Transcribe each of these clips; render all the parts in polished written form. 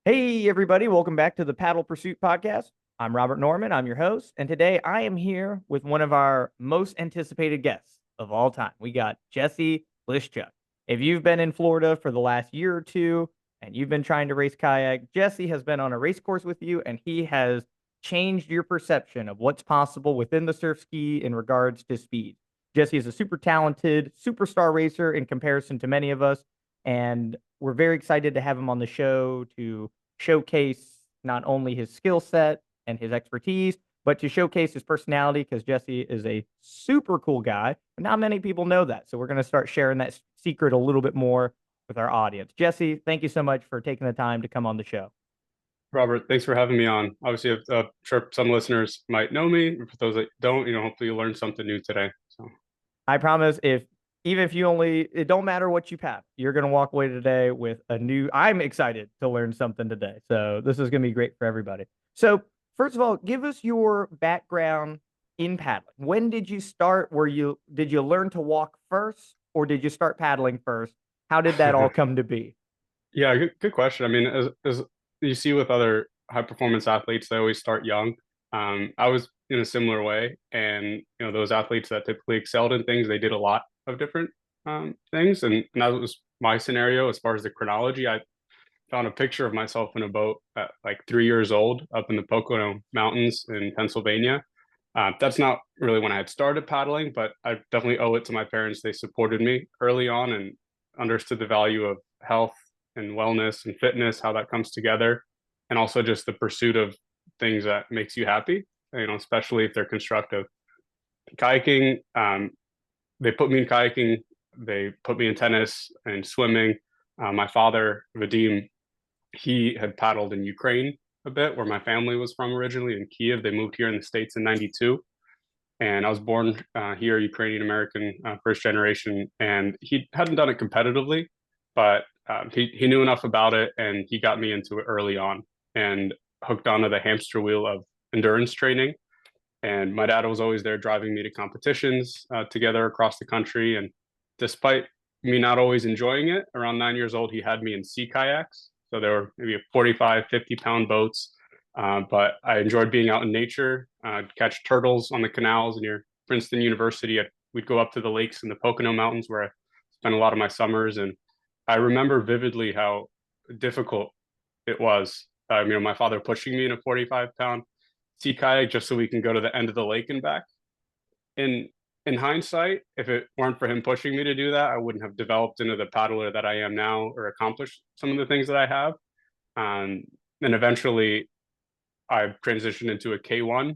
Hey, everybody, welcome back to the Paddle Pursuit Podcast. I'm Robert Norman, I'm your host, and today I am here with one of our most anticipated guests of all time. We got Jesse Lishchuk. If you've been in Florida for the last year or two and you've been trying to race kayak, Jesse has been on a race course with you and he has changed your perception of what's possible within the surf ski in regards to speed. Jesse is a super talented superstar racer in comparison to many of us, and we're very excited to have him on the show to showcase not only his skill set and his expertise, but to showcase his personality because Jesse is a super cool guy. And not many people know that. So we're going to start sharing that secret a little bit more with our audience. Jesse, thank you so much for taking the time to come on the show. Robert, thanks for having me on. Obviously, I'm sure some listeners might know me. For those that don't, hopefully you learned something new today. So, I promise if even if you only it don't matter what you pack, you're gonna walk away today with a new I'm excited to learn something today. So this is gonna be great for everybody. So first of all, give us your background in paddling. When did you start? Did you learn to walk first or did you start paddling first? How did that all come to be? yeah, good question. I mean, as you see with other high performance athletes, they always start young. I was in a similar way, and those athletes that typically excelled in things, they did a lot of different things, and that was my scenario as far as the chronology. I found a picture of myself in a boat at like 3 years old up in the Pocono Mountains in Pennsylvania. That's not really when I had started paddling, but I definitely owe it to my parents. They supported me early on and understood the value of health and wellness and fitness, how that comes together, and also just the pursuit of things that makes you happy, especially if they're constructive. Kayaking, they put me in kayaking, they put me in tennis and swimming. My father, Vadim, he had paddled in Ukraine a bit, where my family was from originally in Kiev. They moved here in the States in 92. And I was born here, Ukrainian American, first generation. And he hadn't done it competitively, but he knew enough about it and he got me into it early on and hooked onto the hamster wheel of endurance training. And my dad was always there driving me to competitions together across the country. And despite me not always enjoying it, around 9 years old, he had me in sea kayaks. So there were maybe 45, 50-pound boats. But I enjoyed being out in nature, catch turtles on the canals near Princeton University. We'd go up to the lakes in the Pocono Mountains where I spent a lot of my summers. And I remember vividly how difficult it was. My father pushing me in a 45-pound sea kayak just so we can go to the end of the lake and back. In in hindsight, if it weren't for him pushing me to do that, I wouldn't have developed into the paddler that I am now or accomplished some of the things that I have. And eventually, I transitioned into a K1.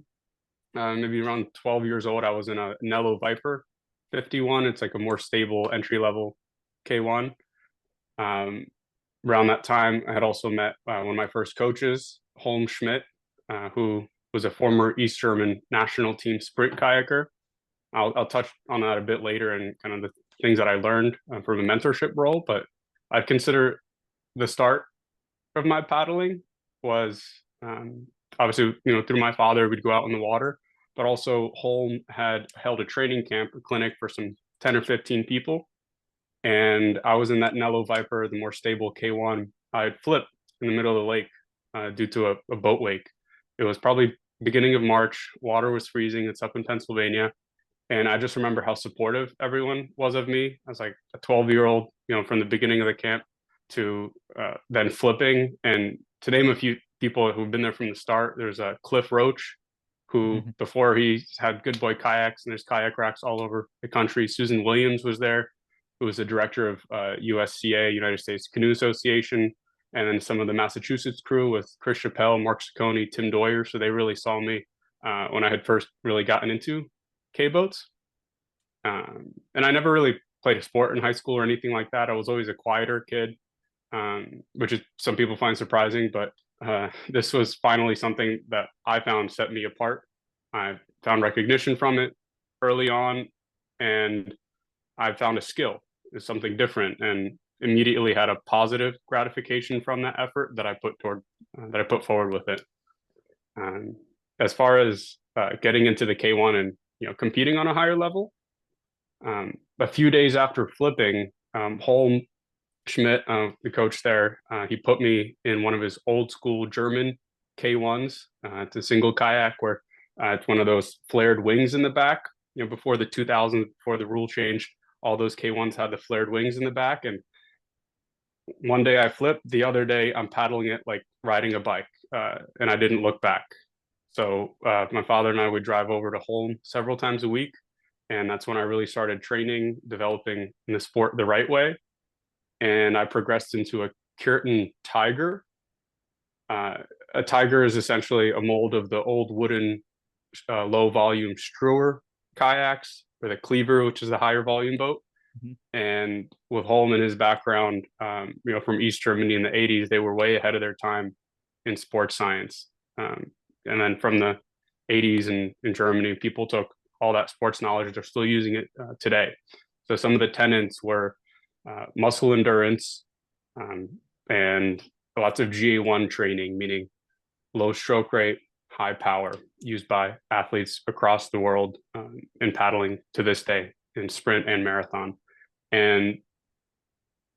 Maybe around 12 years old, I was in a Nello Viper 51. It's like a more stable entry level K1. Um, Around that time, I had also met one of my first coaches, Holm Schmidt, who was a former East German national team sprint kayaker. I'll touch on that a bit later and kind of the things that I learned from a mentorship role. But I'd consider the start of my paddling was obviously, through my father, we'd go out in the water, but also Holm had held a training camp, a clinic for some 10 or 15 people. And I was in that Nello Viper, the more stable K1. I'd flipped in the middle of the lake due to a boat wake. It was probably beginning of March. Water was freezing. It's up in Pennsylvania. And I just remember how supportive everyone was of me. I was like a 12-year-old, from the beginning of the camp to then flipping. And to name a few people who've been there from the start, there's Cliff Roach, who Mhm. before he had Good Boy Kayaks and there's kayak racks all over the country. Susan Williams was there, who was the director of USCA, United States Canoe Association, and then some of the Massachusetts crew with Chris Chappelle, Mark Ciccone, Tim Doyer. So they really saw me when I had first really gotten into K boats. And I never really played a sport in high school or anything like that. I was always a quieter kid, which is some people find surprising, but this was finally something that I found set me apart. I found recognition from it early on, and I found a skill, is something different, and immediately had a positive gratification from that effort that I put forward with it. Um, as far as getting into the K1 and competing on a higher level, a few days after flipping, Holm Schmidt, the coach there, he put me in one of his old school German K1s. It's a single kayak where it's one of those flared wings in the back. Before the 2000s, before the rule change, all those K1s had the flared wings in the back. And one day I flipped, the other day I'm paddling it like riding a bike, and I didn't look back. So my father and I would drive over to Holm several times a week, and that's when I really started training, developing in the sport the right way. And I progressed into a Curtin Tiger. A Tiger is essentially a mold of the old wooden low volume Struer kayaks, or the Cleaver, which is the higher volume boat. Mhm. And with Holm and his background, from East Germany in the 80s, they were way ahead of their time in sports science. And then from the 80s in Germany, people took all that sports knowledge. They're still using it today. So some of the tenets were muscle endurance, and lots of GA1 training, meaning low stroke rate, high power, used by athletes across the world in paddling to this day in sprint and marathon. And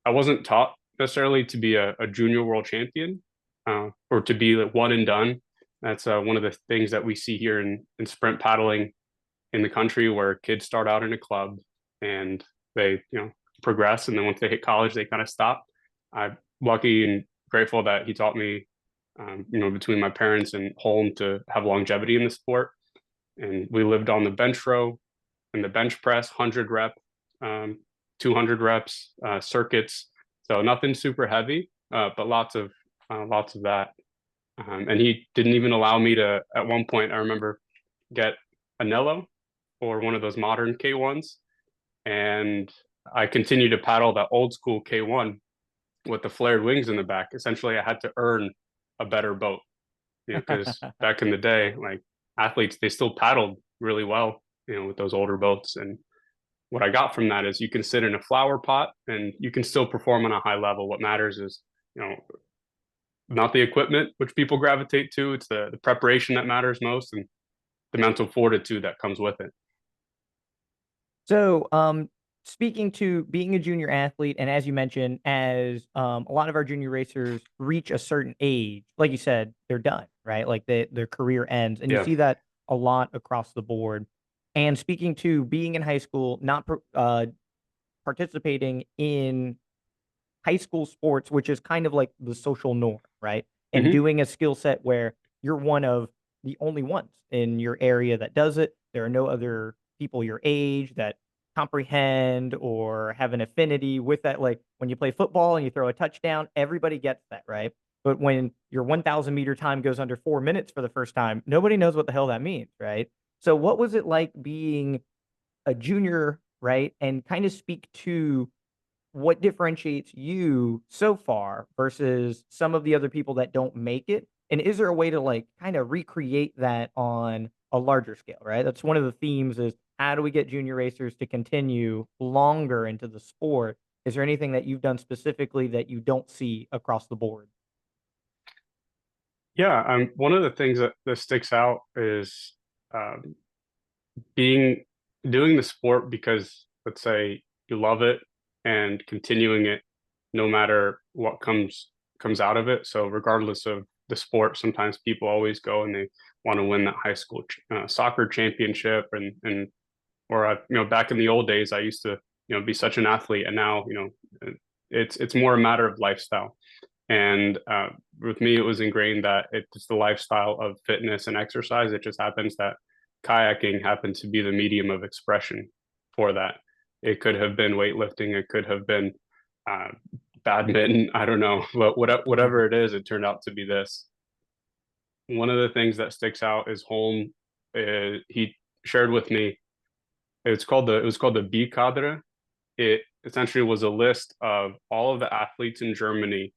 I wasn't taught necessarily to be a junior world champion or to be like one and done. That's one of the things that we see here in sprint paddling in the country, where kids start out in a club and they progress, and then once they hit college they kind of stop. I'm lucky and grateful that he taught me between my parents and home to have longevity in the sport. And we lived on the bench row and the bench press, 100 rep, 200 reps, circuits. So nothing super heavy, but lots of that. And he didn't even allow me to, at one point I remember, get a Nello or one of those modern K1s. And I continued to paddle that old school K1 with the flared wings in the back. Essentially, I had to earn a better boat, because back in the day, like athletes, they still paddled really well, with those older boats. And what I got from that is you can sit in a flower pot and you can still perform on a high level. What matters is, not the equipment, which people gravitate to. It's the preparation that matters most, and the mental fortitude that comes with it. So, speaking to being a junior athlete, and as you mentioned, as a lot of our junior racers reach a certain age, like you said, they're done, right? Like their career ends, and you Yeah. see that a lot across the board. And speaking to being in high school, not participating in high school sports, which is kind of like the social norm, right? And Mm-hmm. doing a skill set where you're one of the only ones in your area that does it. There are no other people your age that comprehend or have an affinity with that. Like when you play football and you throw a touchdown, everybody gets that, right? But when your 1,000-meter time goes under 4 minutes for the first time, nobody knows what the hell that means, right? So, what was it like being a junior, right? And kind of speak to what differentiates you so far versus some of the other people that don't make it? And is there a way to like kind of recreate that on a larger scale, right? That's one of the themes is how do we get junior racers to continue longer into the sport? Is there anything that you've done specifically that you don't see across the board? Yeah. One of the things that sticks out is um, being doing the sport because, let's say, you love it, and continuing it no matter what comes out of it. So regardless of the sport, sometimes people always go and they want to win that high school soccer championship, and or back in the old days I used to be such an athlete, and now it's more a matter of lifestyle. And with me, it was ingrained that it's the lifestyle of fitness and exercise. It just happens that kayaking happened to be the medium of expression for that. It could have been weightlifting, it could have been uh, badminton. I don't know, but whatever it is, it turned out to be this. One of the things that sticks out is Holm. He shared with me. It was called the B cadre. It essentially was a list of all of the athletes in Germany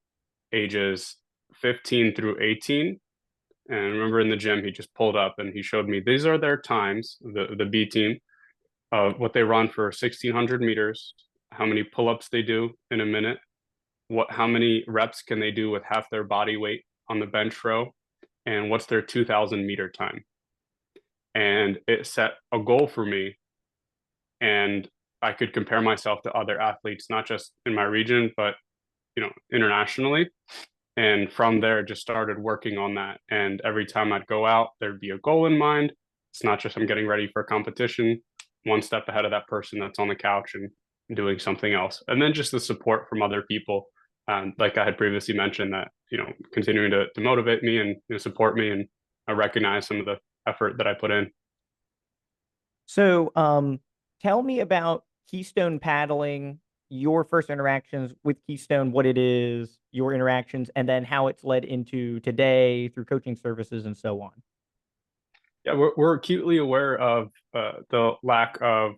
ages 15 through 18. And I remember in the gym, he just pulled up and he showed me these are their times, the B team, of what they run for 1,600 meters, how many pull-ups they do in a minute, how many reps can they do with half their body weight on the bench row, and what's their 2,000-meter time. And it set a goal for me, and I could compare myself to other athletes, not just in my region, but internationally. And from there, just started working on that. And every time I'd go out, there'd be a goal in mind. It's not just I'm getting ready for a competition, one step ahead of that person that's on the couch and doing something else. And then just the support from other people, like I had previously mentioned, that continuing to motivate me and support me, and I recognize some of the effort that I put in. So, tell me about Keystone paddling, your first interactions with Keystone, what it is, your interactions, and then how it's led into today through coaching services and so on. Yeah, we're acutely aware of the lack of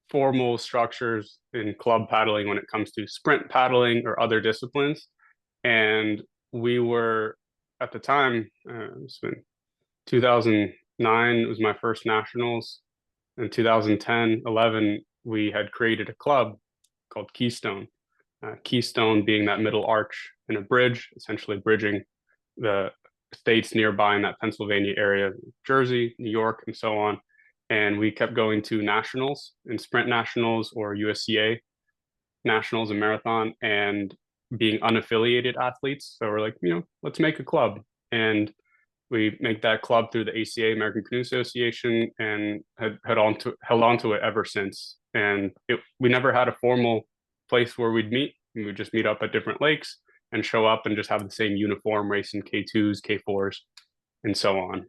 formal structures in club paddling when it comes to sprint paddling or other disciplines. And we were, at the time, it's been 2009, it was my first nationals. In 2010, 11, we had created a club called Keystone. Keystone being that middle arch in a bridge, essentially bridging the states nearby in that Pennsylvania area, Jersey, New York, and so on. And we kept going to nationals and sprint nationals or USCA nationals and marathon, and being unaffiliated athletes. So we're like, let's make a club. And we make that club through the ACA, American Canoe Association, and held on to it ever since. And we never had a formal place where we'd meet. We would just meet up at different lakes and show up and just have the same uniform, racing K2s, K4s, and so on.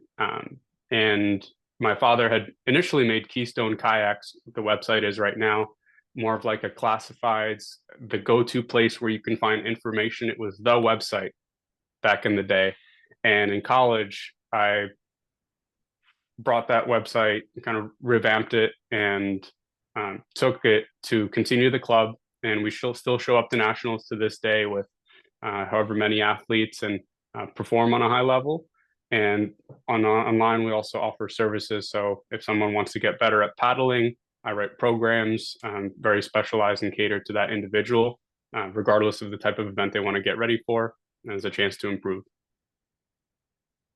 And my father had initially made Keystone kayaks. The website is right now more of like a classifieds, the go-to place where you can find information. It was the website back in the day. And in college, I brought that website, kind of revamped it, and took it to continue the club. And we still show up to nationals to this day with however many athletes, and perform on a high level. And online, we also offer services. So if someone wants to get better at paddling, I write programs, very specialized and catered to that individual, regardless of the type of event they want to get ready for, as a chance to improve.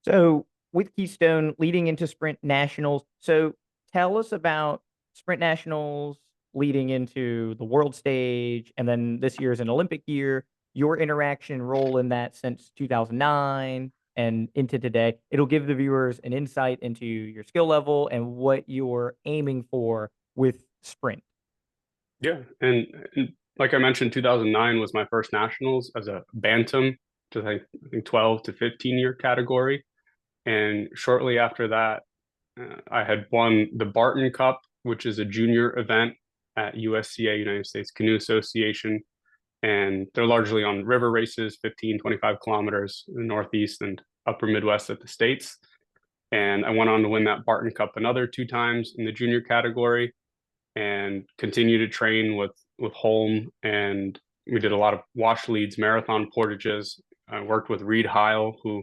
So, with Keystone leading into sprint nationals, so tell us about sprint nationals leading into the world stage, and then this year is an Olympic year, your interaction role in that since 2009 and into today. It'll give the viewers an insight into your skill level and what you're aiming for with sprint. Yeah, and like I mentioned, 2009 was my first nationals as a bantam, to I think 12 to 15-year category. And shortly after that, I had won the Barton Cup, which is a junior event at USCA, United States Canoe Association. And they're largely on river races, 15, 25 kilometers in the Northeast and upper Midwest of the States. And I went on to win that Barton Cup another 2 times in the junior category, and continue to train with Holm. And we did a lot of wash leads, marathon portages. I worked with Reed Heil, who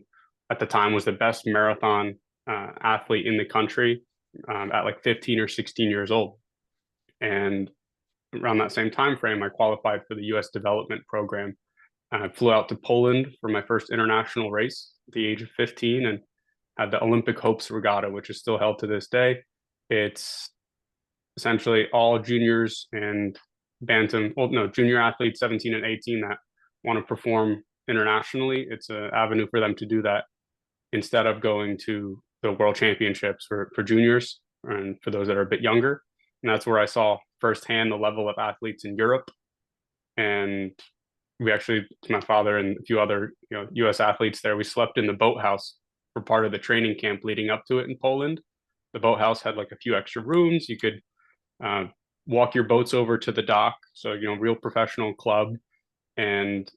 at the time was the best marathon athlete in the country, at like 15 or 16 years old. And around that same time frame, I qualified for the U.S. development program. I flew out to Poland for my first international race at the age of 15, and had the Olympic Hopes Regatta, which is still held to this day. It's essentially all juniors and junior athletes 17 and 18 that want to perform internationally. It's an avenue for them to do that instead of going to the world championships for juniors and for those that are a bit younger. And that's where I saw firsthand the level of athletes in Europe. And we actually, my father and a few other U.S. athletes there, we slept in the boathouse for part of the training camp leading up to it in Poland. The boathouse had like a few extra rooms. You could walk your boats over to the dock. So, real professional club. And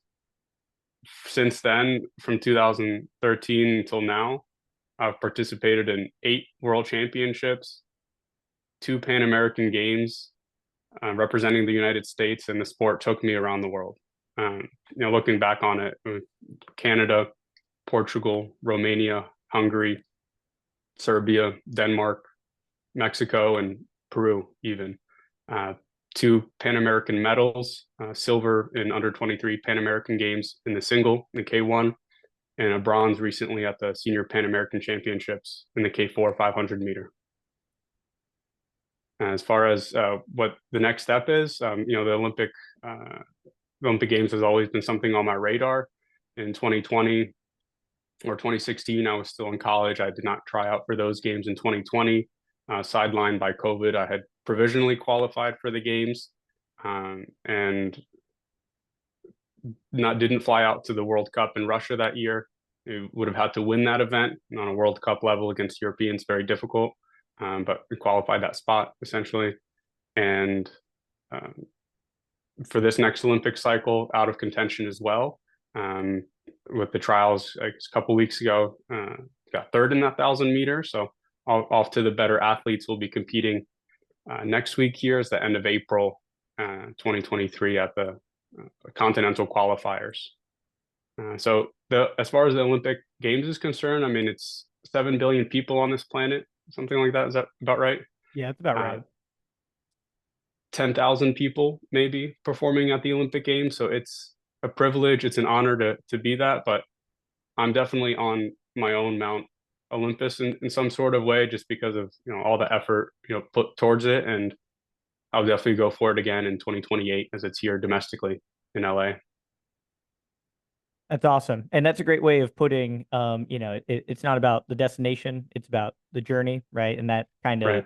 since then, from 2013 until now, I've participated in 8 world championships, 2 Pan American Games, representing the United States, and the sport took me around the world. Looking back on it, Canada, Portugal, Romania, Hungary, Serbia, Denmark, Mexico, and Peru even. 2 Pan American medals, silver in under 23 Pan American Games in the single, in the K1, and a bronze recently at the Senior Pan American Championships in the K4 500 meter. As far as what the next step is, the Olympic Games has always been something on my radar. In 2020 or 2016, I was still in college. I did not try out for those games in 2020, sidelined by COVID. I had provisionally qualified for the games, and didn't fly out to the World Cup in Russia that year. We would have had to win that event on a World Cup level against Europeans, very difficult. But we qualified that spot essentially. And for this next Olympic cycle, out of contention as well. With the trials a couple weeks ago, got third in that 1,000 meter. So off to the better athletes. Will be competing next week here is the end of April 2023 at the continental qualifiers. So as far as the Olympic Games is concerned, I mean, it's 7 billion people on this planet, something like that. Is that about right? Yeah, that's about right. 10,000 people maybe performing at the Olympic Games. So it's a privilege. It's an honor to be that. But I'm definitely on my own Mount Olympus in some sort of way, just because of all the effort put towards it. And I'll definitely go for it again in 2028 as it's here domestically in LA. That's awesome. And that's a great way of putting, it's not about the destination, it's about the journey, right? And that kind of, Right.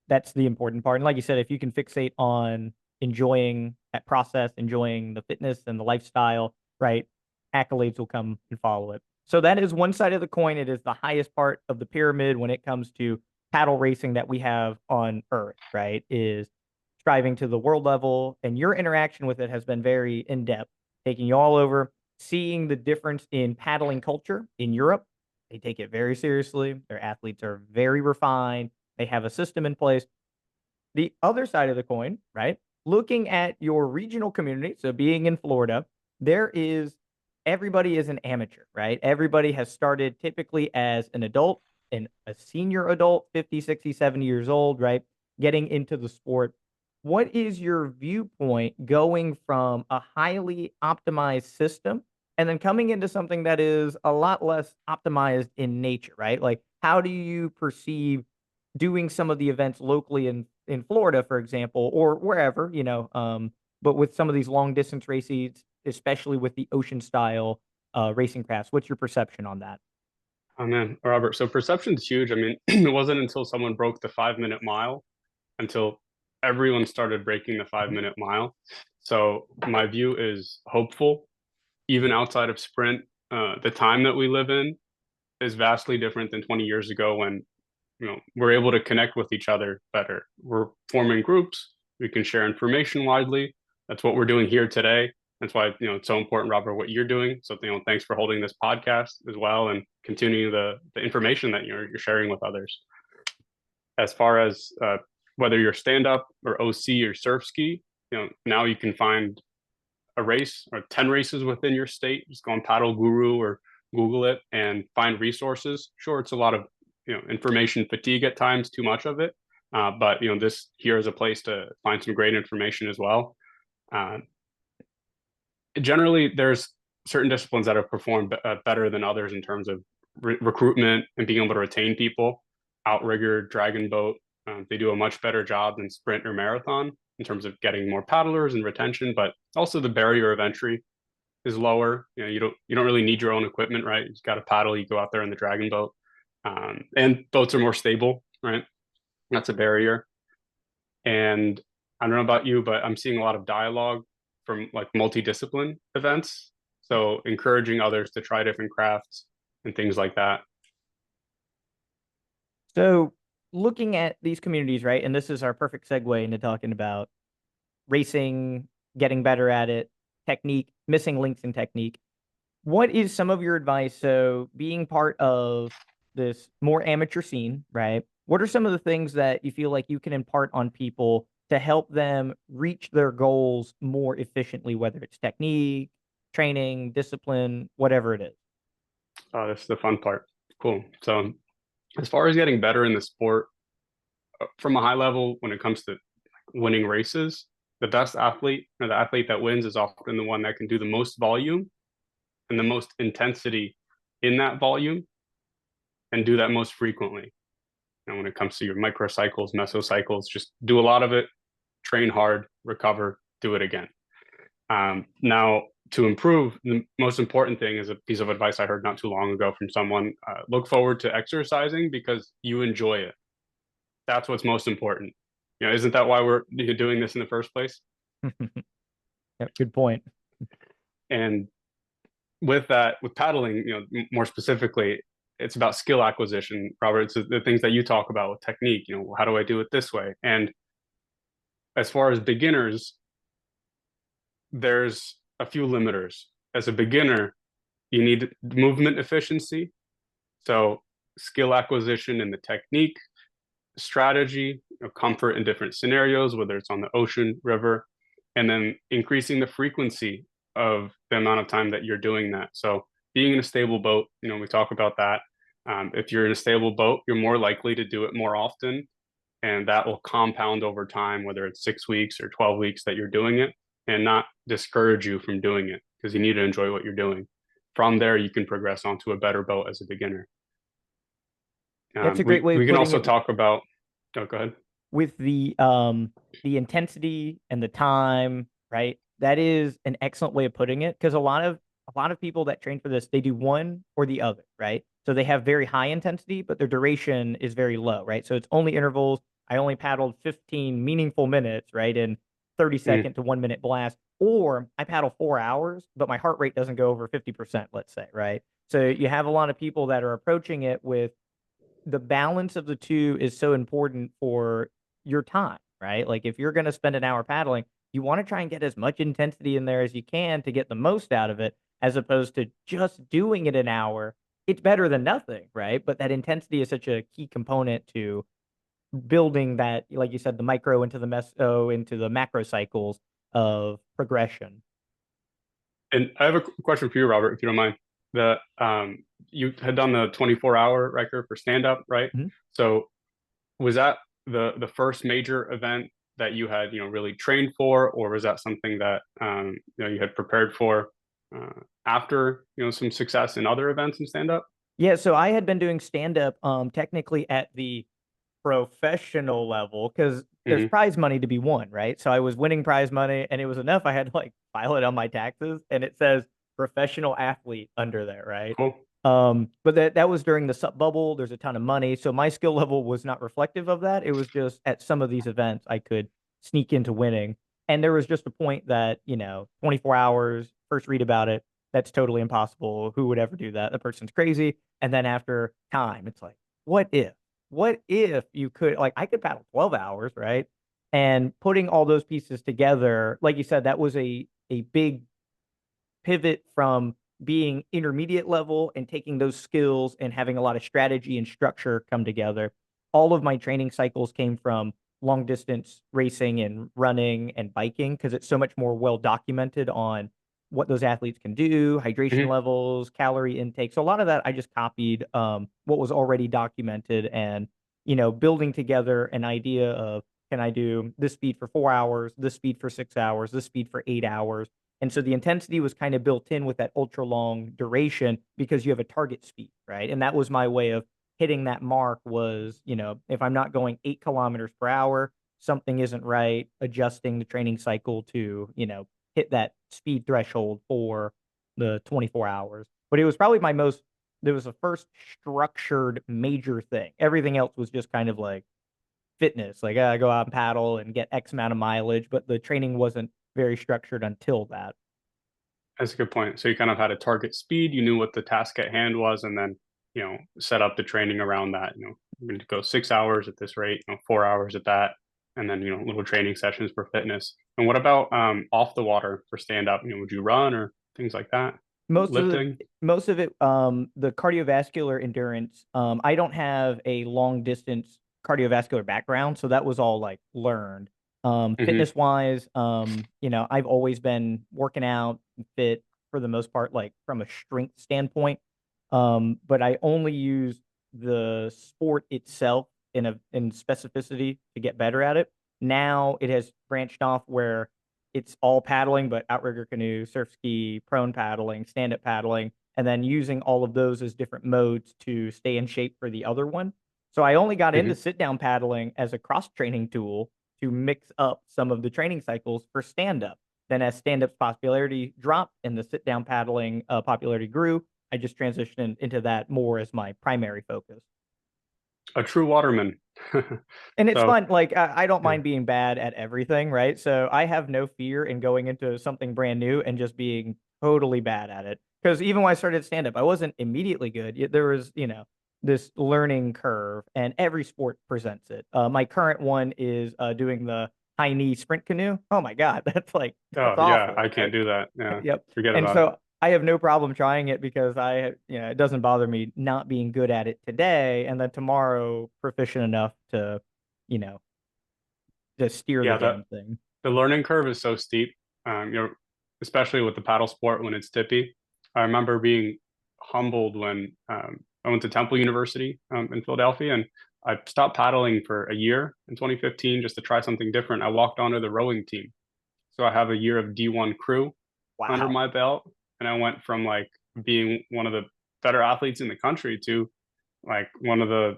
that's the important part. And like you said, if you can fixate on enjoying that process, enjoying the fitness and the lifestyle, right? Accolades will come and follow it. So that is one side of the coin. It is the highest part of the pyramid when it comes to paddle racing that we have on Earth, right? Is striving to the world level. And your interaction with it has been very in depth, taking you all over, seeing the difference in paddling culture in Europe. They take it very seriously. Their athletes are very refined. They have a system in place. The other side of the coin, right? Looking at your regional community, so being in Florida, there is everybody is an amateur, right? Everybody has started typically as an adult and a senior adult, 50, 60, 70 years old, right? Getting into the sport. What is your viewpoint going from a highly optimized system and then coming into something that is a lot less optimized in nature, right? Like, how do you perceive doing some of the events locally in Florida, for example, or wherever, but with some of these long distance races, especially with the ocean style racing crafts? What's your perception on that? Oh man, Robert. So perception's huge. I mean, it wasn't until someone broke the 5 minute mile until everyone started breaking the 5 minute mile. So my view is hopeful, even outside of sprint. The time that we live in is vastly different than 20 years ago when we're able to connect with each other better. We're forming groups. We can share information widely. That's what we're doing here today. That's why it's so important, Robert, what you're doing. So thanks for holding this podcast as well and continuing the information that you're sharing with others. As far as whether you're stand up or OC or Surfski, now you can find a race or 10 races within your state. Just go on Paddle Guru or Google it and find resources. Sure, it's a lot of information fatigue at times, too much of it. But this here is a place to find some great information as well. Generally, there's certain disciplines that have performed better than others in terms of recruitment and being able to retain people. Outrigger, dragon boat, they do a much better job than sprint or marathon in terms of getting more paddlers and retention. But also the barrier of entry is lower. You don't really need your own equipment, right? You just got a paddle. You go out there in the dragon boat. And boats are more stable, right? That's a barrier. And I don't know about you, but I'm seeing a lot of dialogue from like multidiscipline events. So encouraging others to try different crafts and things like that. So looking at these communities, right? And this is our perfect segue into talking about racing, getting better at it, technique, missing links in technique. What is some of your advice? So being part of this more amateur scene, right? What are some of the things that you feel like you can impart on people to help them reach their goals more efficiently, whether it's technique, training, discipline, whatever it is? Oh, that's the fun part. Cool. So as far as getting better in the sport, from a high level, when it comes to winning races, the best athlete or the athlete that wins is often the one that can do the most volume and the most intensity in that volume and do that most frequently. And when it comes to your microcycles, mesocycles, just do a lot of it, train hard, recover, do it again. Now, to improve, the most important thing is a piece of advice I heard not too long ago from someone. Look forward to exercising because you enjoy it. That's what's most important. Isn't that why we're doing this in the first place? Yep, good point. And with that, with paddling, more specifically, it's about skill acquisition, Robert. It's the things that you talk about with technique. How do I do it this way? And as far as beginners, there's a few limiters. As a beginner, you need movement efficiency, so skill acquisition in the technique, strategy, comfort in different scenarios, whether it's on the ocean, river, and then increasing the frequency of the amount of time that you're doing that. So being in a stable boat, we talk about that. If you're in a stable boat, you're more likely to do it more often, and that will compound over time, whether it's 6 weeks or 12 weeks that you're doing it, and not discourage you from doing it because you need to enjoy what you're doing. From there, you can progress onto a better boat as a beginner. That's a great We way of we can putting also it. talk about. Oh, go ahead. With the intensity and the time, right? That is an excellent way of putting it, because a lot of people that train for this, they do one or the other, right? So they have very high intensity, but their duration is very low, right? So it's only intervals. I only paddled 15 meaningful minutes, right? In 30 Mm, second to 1 minute blast. Or I paddle 4 hours, but my heart rate doesn't go over 50%, let's say, right? So you have a lot of people that are approaching it with the balance of the two is so important for your time, right? Like if you're going to spend an hour paddling, you want to try and get as much intensity in there as you can to get the most out of it, as opposed to just doing it an hour. It's better than nothing, right? But that intensity is such a key component to building that, like you said, the micro into the meso into the macro cycles of progression. and I have a question for you, Robert, if you don't mind. The You had done the 24-hour record for stand up, right? Mhm. So was that the first major event that you had really trained for, or was that something that you had prepared for after some success in other events in stand up? Yeah, so I had been doing stand up technically at the professional level, because there's Hmm. prize money to be won, right? So I was winning prize money, and it was enough. I had to like file it on my taxes, and it says professional athlete under there, right? Cool. But that was during the sub bubble. There's a ton of money, so my skill level was not reflective of that. It was just at some of these events I could sneak into winning, and there was just a point that 24 hours. First read about it. That's totally impossible. Who would ever do that? The person's crazy. And then after time, it's like, what if? What if you could, like, I could paddle 12 hours, right? And putting all those pieces together, like you said, that was a big pivot from being intermediate level and taking those skills and having a lot of strategy and structure come together. All of my training cycles came from long distance racing and running and biking, because it's so much more well documented on what those athletes can do, hydration Hmm. levels, calorie intake. So a lot of that I just copied what was already documented, and building together an idea of, can I do this speed for 4 hours, this speed for 6 hours, this speed for 8 hours, and so the intensity was kind of built in with that ultra long duration, because you have a target speed, right? And that was my way of hitting that mark was, if I'm not going 8 kilometers per hour, something isn't right, adjusting the training cycle to, hit that speed threshold for the 24 hours. But it was probably there was the first structured major thing. Everything else was just kind of like fitness. Like, I go out and paddle and get X amount of mileage, but the training wasn't very structured until that. That's a good point. So you kind of had a target speed, you knew what the task at hand was, and then set up the training around that. We're going to go 6 hours at this rate, 4 hours at that, and then little training sessions for fitness. And what about off the water for stand up? Would you run or things like that? Most of the Lifting? most of it, the cardiovascular endurance, I don't have a long distance cardiovascular background, so that was all like learned. Hmm. Fitness wise, I've always been working out and fit for the most part, like from a strength standpoint. But I only use the sport itself in specificity to get better at it. Now it has branched off where it's all paddling, but outrigger canoe, surf ski, prone paddling, stand up paddling, and then using all of those as different modes to stay in shape for the other one. So I only got into Hmm. sit down paddling as a cross training tool to mix up some of the training cycles for stand up. Then as stand-up's popularity dropped and the sit-down paddling popularity grew, I just transitioned into that more as my primary focus. A true waterman. And it's So fun. Like I don't yeah, mind being bad at everything, right? So I have no fear in going into something brand new and just being totally bad at it. Because even when I started stand up, I wasn't immediately good. There was, this learning curve, and every sport presents it. My current one is doing the high knee sprint canoe. Oh my God, that's oh yeah, awful, I right? can't do that. Yeah, Yep. forget And about it. so I have no problem trying it because it doesn't bother me not being good at it today, and then tomorrow proficient enough to, you know, to steer the Yeah, damn thing. the learning curve is so steep. Especially with the paddle sport when it's tippy. I remember being humbled when I went to Temple University in Philadelphia, and I stopped paddling for a year in 2015 just to try something different. I walked onto the rowing team, so I have a year of D1 crew under Wow. my belt, and I went from like being one of the better athletes in the country to like one of the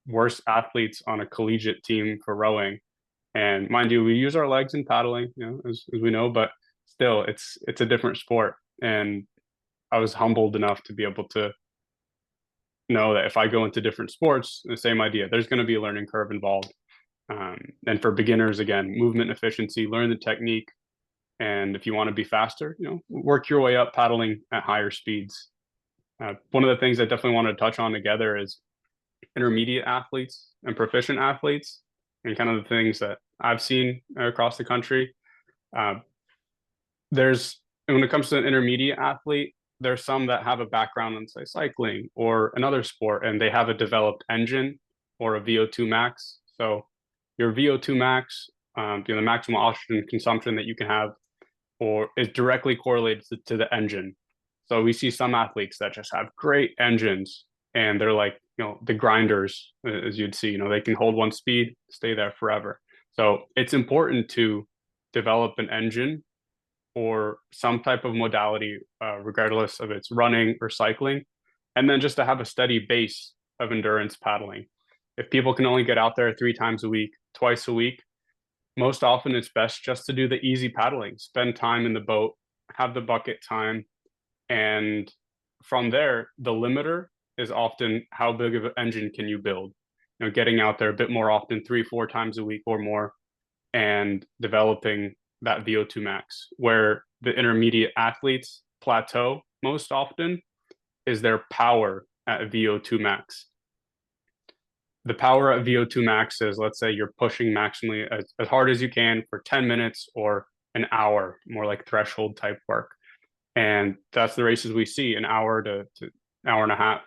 worst athletes on a collegiate team for rowing. And mind you, we use our legs in paddling, as we know, but still, it's a different sport. And I was humbled enough to be able to know that if I go into different sports, the same idea, there's going to be a learning curve involved. And for beginners, again, movement efficiency, learn the technique, and if you want to be faster, work your way up paddling at higher speeds. One of the things I definitely want to touch on together is intermediate athletes and proficient athletes, and kind of the things that I've seen across the country. Uh, there's when it comes to an intermediate athlete, there's some that have a background in say cycling or another sport, and they have a developed engine or a VO2 max. So your VO2 max, the maximum oxygen consumption that you can have, or is directly correlated to the engine. So we see some athletes that just have great engines, and they're like the grinders, as you'd see. They can hold one speed, stay there forever. So it's important to develop an engine or some type of modality, regardless of it's running or cycling, and then just to have a steady base of endurance paddling. If people can only get out there 3 times a week, twice a week, most often it's best just to do the easy paddling, spend time in the boat, have the bucket time, and from there, the limiter is often how big of an engine can you build. Getting out there a bit more often, 3, 4 times a week or more, and developing that VO2 max. Where the intermediate athletes plateau most often is their power at VO2 max. The power at VO2 max is, let's say you're pushing maximally as hard as you can for 10 minutes or an hour, more like threshold type work. And that's the races we see, an hour to hour and a half.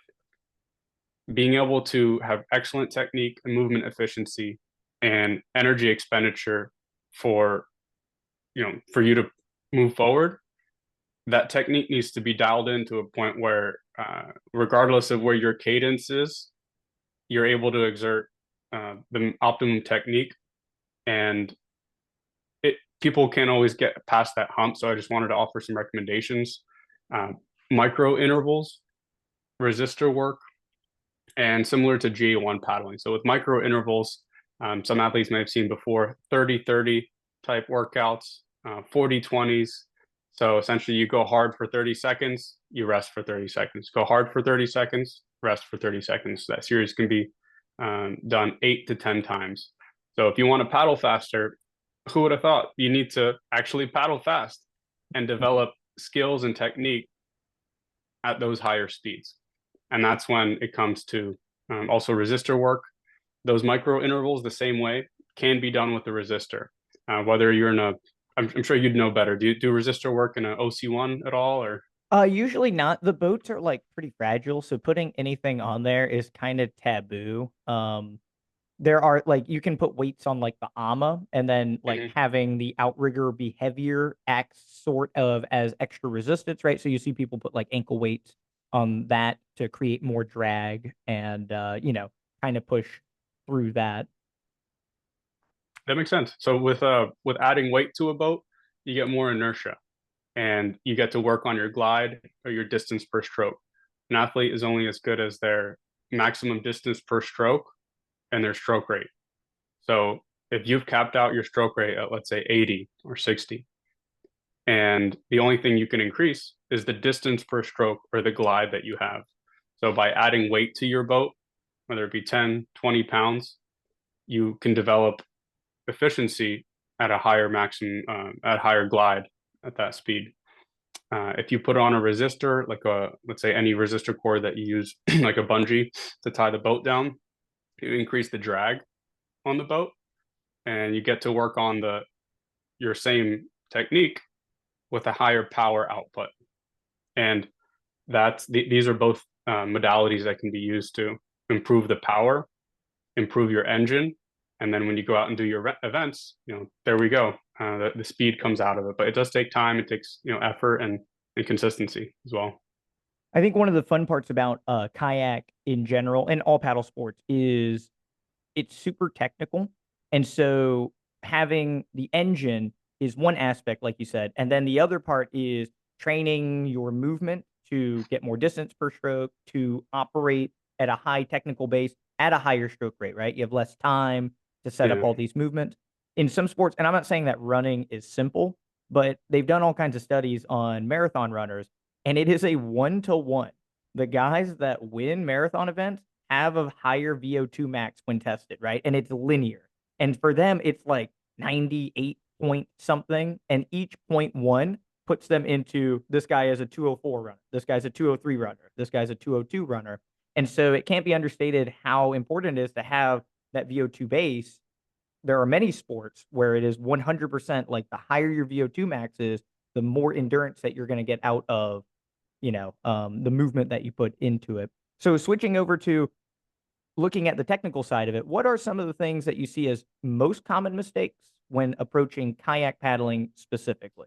Being able to have excellent technique and movement efficiency and energy expenditure for for you to move forward, that technique needs to be dialed in to a point where regardless of where your cadence is, you're able to exert the optimum technique, and people can't always get past that hump. So I just wanted to offer some recommendations: uh, micro intervals, resistor work, and similar to GA1 paddling. So with micro intervals, some athletes may have seen before 30-30 type workouts, 40-20s. So essentially you go hard for 30 seconds, you rest for 30 seconds. Go hard for 30 seconds, rest for 30 seconds. That series can be done 8 to 10 times. So if you want to paddle faster, who would have thought you need to actually paddle fast and develop skills and technique at those higher speeds? And that's when it comes to also resistor work. Those micro intervals, the same way, can be done with the resistor. Whether you're in I'm sure you'd know better. Do you do resistor work in an OC1 at all, or? Usually not. The boats are like pretty fragile, so putting anything on there is kind of taboo. There are like you can put weights on like the AMA, and then like Mhm. having the outrigger be heavier acts sort of as extra resistance, right? So you see people put like ankle weights on that to create more drag and kind of push through that. That makes sense. So with adding weight to a boat, you get more inertia, and you get to work on your glide or your distance per stroke. An athlete is only as good as their maximum distance per stroke and their stroke rate. So if you've capped out your stroke rate at, let's say, 80 or 60, And the only thing you can increase is the distance per stroke or the glide that you have. So by adding weight to your boat, whether it be 10, 20 pounds, you can develop efficiency at a higher maximum, at higher glide at that speed. If you put on a resistor, like let's say any resistor cord that you use, like a bungee to tie the boat down, you increase the drag on the boat, and you get to work on your same technique with a higher power output. And these are both modalities that can be used to improve the power, improve your engine, and then when you go out and do your events, there we go. The speed comes out of it, but it does take time. It takes effort and consistency as well. I think one of the fun parts about kayak in general and all paddle sports is it's super technical. And so having the engine is one aspect, like you said. And then the other part is training your movement to get more distance per stroke, to operate at a high technical base at a higher stroke rate, right? You have less time to set up Yeah. all these movements. In some sports, and I'm not saying that running is simple, but they've done all kinds of studies on marathon runners, and it is a 1-to-1. The guys that win marathon events have a higher VO2 max when tested, right? And it's linear. And for them, it's like 98 point something. And each point one puts them into this guy is a 204 runner. This guy's a 203 runner. This guy's a 202 runner. And so it can't be understated how important it is to have that VO2 base. There are many sports where it is 100% like the higher your VO2 max is, the more endurance that you're going to get out of, the movement that you put into it. So switching over to looking at the technical side of it, what are some of the things that you see as most common mistakes when approaching kayak paddling specifically?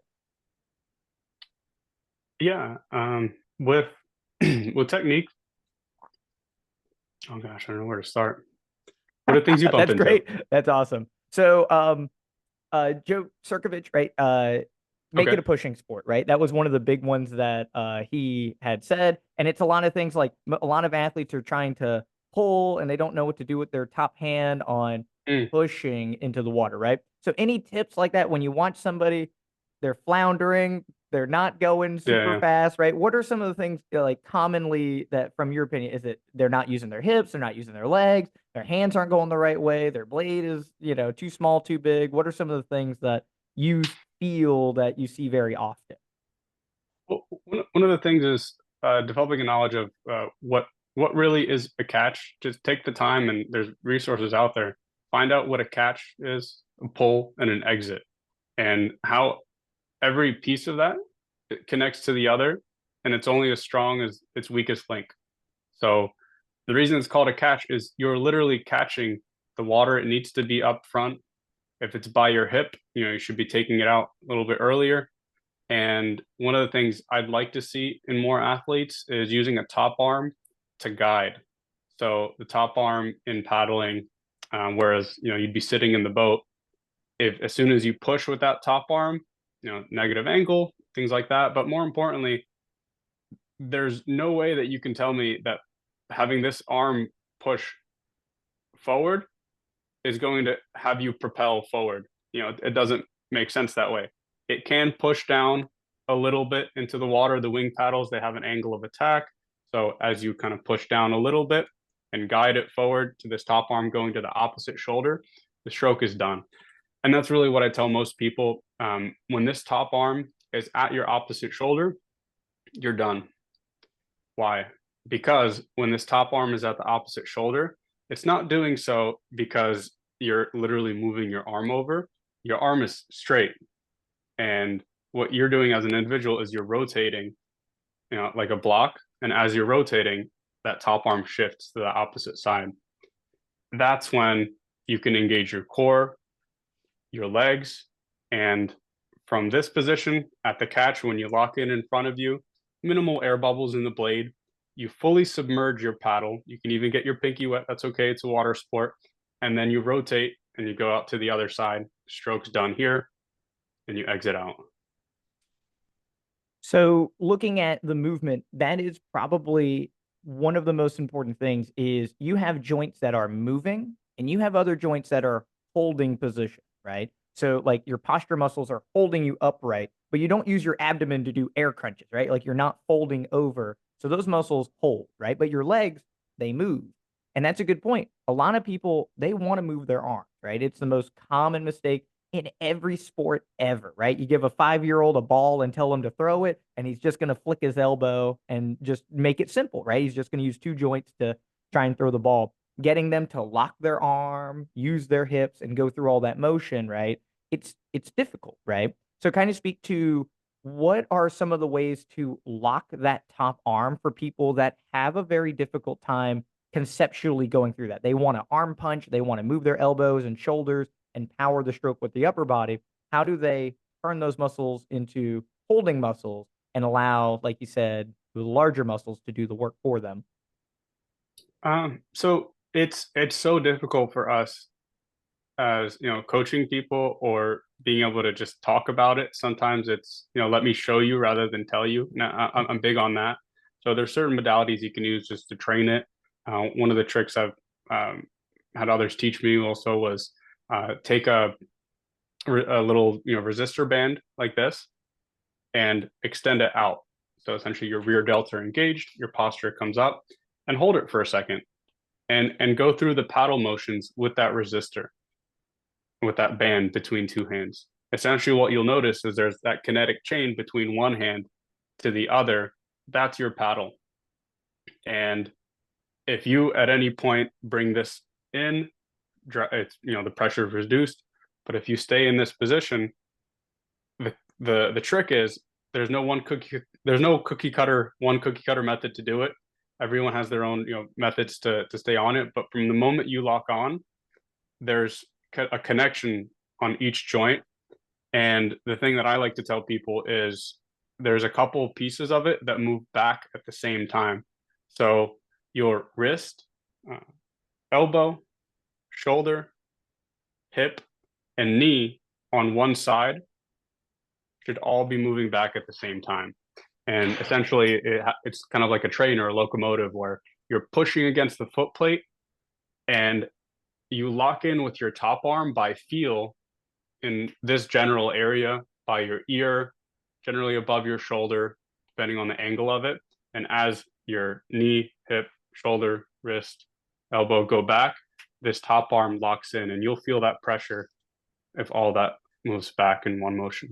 Yeah. With with technique, oh gosh, I don't know where to start. What are things you bump That's into? great. That's awesome. So, Joe Surfski, right? Make it Okay. a pushing sport, right? That was one of the big ones that he had said. And it's a lot of things like a lot of athletes are trying to pull and they don't know what to do with their top hand on Mm, pushing into the water, right? So, any tips like that when you watch somebody, they're floundering, they're not going yeah, super yeah. fast, right? What are some of the things like commonly that, from your opinion, is it they're not using their hips, they're not using their legs, their hands aren't going the right way, their blade is, too small, too big? What are some of the things that you feel that you see very often? Well, one of the things is developing a knowledge of what really is a catch. Just take the time, and there's resources out there. Find out what a catch is, a pull, and an exit, and how every piece of that connects to the other, and it's only as strong as its weakest link. So the reason it's called a catch is you're literally catching the water. It needs to be up front. If it's by your hip, you should be taking it out a little bit earlier. And one of the things I'd like to see in more athletes is using a top arm to guide. So the top arm in paddling, whereas you'd be sitting in the boat, if as soon as you push with that top arm, negative angle, things like that. But more importantly, there's no way that you can tell me that having this arm push forward is going to have you propel forward. It doesn't make sense that way. It can push down a little bit into the water. The wing paddles, they have an angle of attack. So as you kind of push down a little bit and guide it forward to this top arm going to the opposite shoulder, the stroke is done. And that's really what I tell most people. When this top arm is at your opposite shoulder, you're done. Why? Because when this top arm is at the opposite shoulder, it's not doing so because you're literally moving your arm over. Your arm is straight. And what you're doing as an individual is you're rotating, like a block. And as you're rotating, that top arm shifts to the opposite side. That's when you can engage your core, your legs, and from this position at the catch, when you lock in front of you, minimal air bubbles in the blade. You fully submerge your paddle. You can even get your pinky wet. That's okay. It's a water sport. And then you rotate and you go out to the other side. Stroke's done here, and you exit out. So looking at the movement, that is probably one of the most important things is you have joints that are moving and you have other joints that are holding position, right? So like your posture muscles are holding you upright, but you don't use your abdomen to do air crunches, right? Like you're not folding over. So those muscles hold, right? But your legs, they move. And that's a good point. A lot of people, they want to move their arms, right? It's the most common mistake in every sport ever, right? You give a 5-year-old a ball and tell him to throw it, and he's just going to flick his elbow and just make it simple, right? He's just going to use two joints to try and throw the ball. Getting them to lock their arm, use their hips, and go through all that motion, right? It's difficult, right? So kind of speak to what are some of the ways to lock that top arm for people that have a very difficult time conceptually going through that. They want to arm punch, they want to move their elbows and shoulders and power the stroke with the upper body. How do they turn those muscles into holding muscles and allow, like you said, the larger muscles to do the work for them? So it's so difficult for us as coaching people or being able to just talk about it. Sometimes it's let me show you rather than tell you. Now, I'm big on that. So there's certain modalities you can use just to train it. One of the tricks I've had others teach me also was take a little resistor band like this and extend it out. So essentially your rear delts are engaged, your posture comes up, and hold it for a second and go through the paddle motions with that resistor, with that band between two hands. Essentially, what you'll notice is there's that kinetic chain between one hand to the other. That's your paddle. And if you at any point bring this in, it's the pressure is reduced. But if you stay in this position, the trick is there's no cookie cutter method to do it. Everyone has their own methods to stay on it. But from the moment you lock on, there's a connection on each joint. And the thing that I like to tell people is there's a couple pieces of it that move back at the same time. So your wrist, elbow, shoulder, hip, and knee on one side should all be moving back at the same time. And essentially, it's kind of like a train or a locomotive where you're pushing against the foot plate and you lock in with your top arm by feel in this general area by your ear, generally above your shoulder, depending on the angle of it. And as your knee, hip, shoulder, wrist, elbow go back, this top arm locks in and you'll feel that pressure if all that moves back in one motion.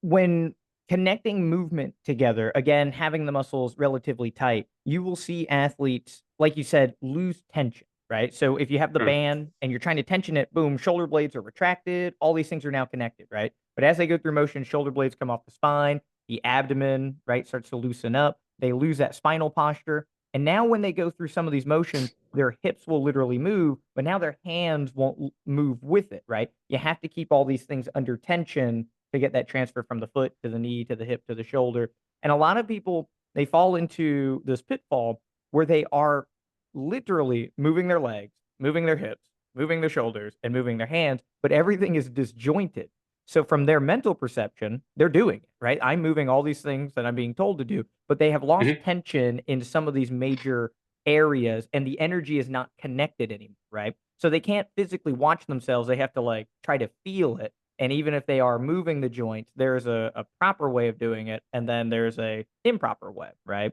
When connecting movement together, again, having the muscles relatively tight, you will see athletes, like you said, lose tension, right? So if you have the band and you're trying to tension it, boom, shoulder blades are retracted. All these things are now connected, right? But as they go through motion, shoulder blades come off the spine, the abdomen, right, starts to loosen up. They lose that spinal posture. And now when they go through some of these motions, their hips will literally move, but now their hands won't move with it, right? You have to keep all these things under tension to get that transfer from the foot to the knee to the hip to the shoulder. And a lot of people, they fall into this pitfall where they are literally moving their legs, moving their hips, moving their shoulders, and moving their hands, but everything is disjointed. So from their mental perception, they're doing it, right? I'm moving all these things that I'm being told to do, but they have lost tension in some of these major areas and the energy is not connected anymore, right? So they can't physically watch themselves. They have to like try to feel it. And even if they are moving the joints, there's a proper way of doing it, and then there's a improper way, right?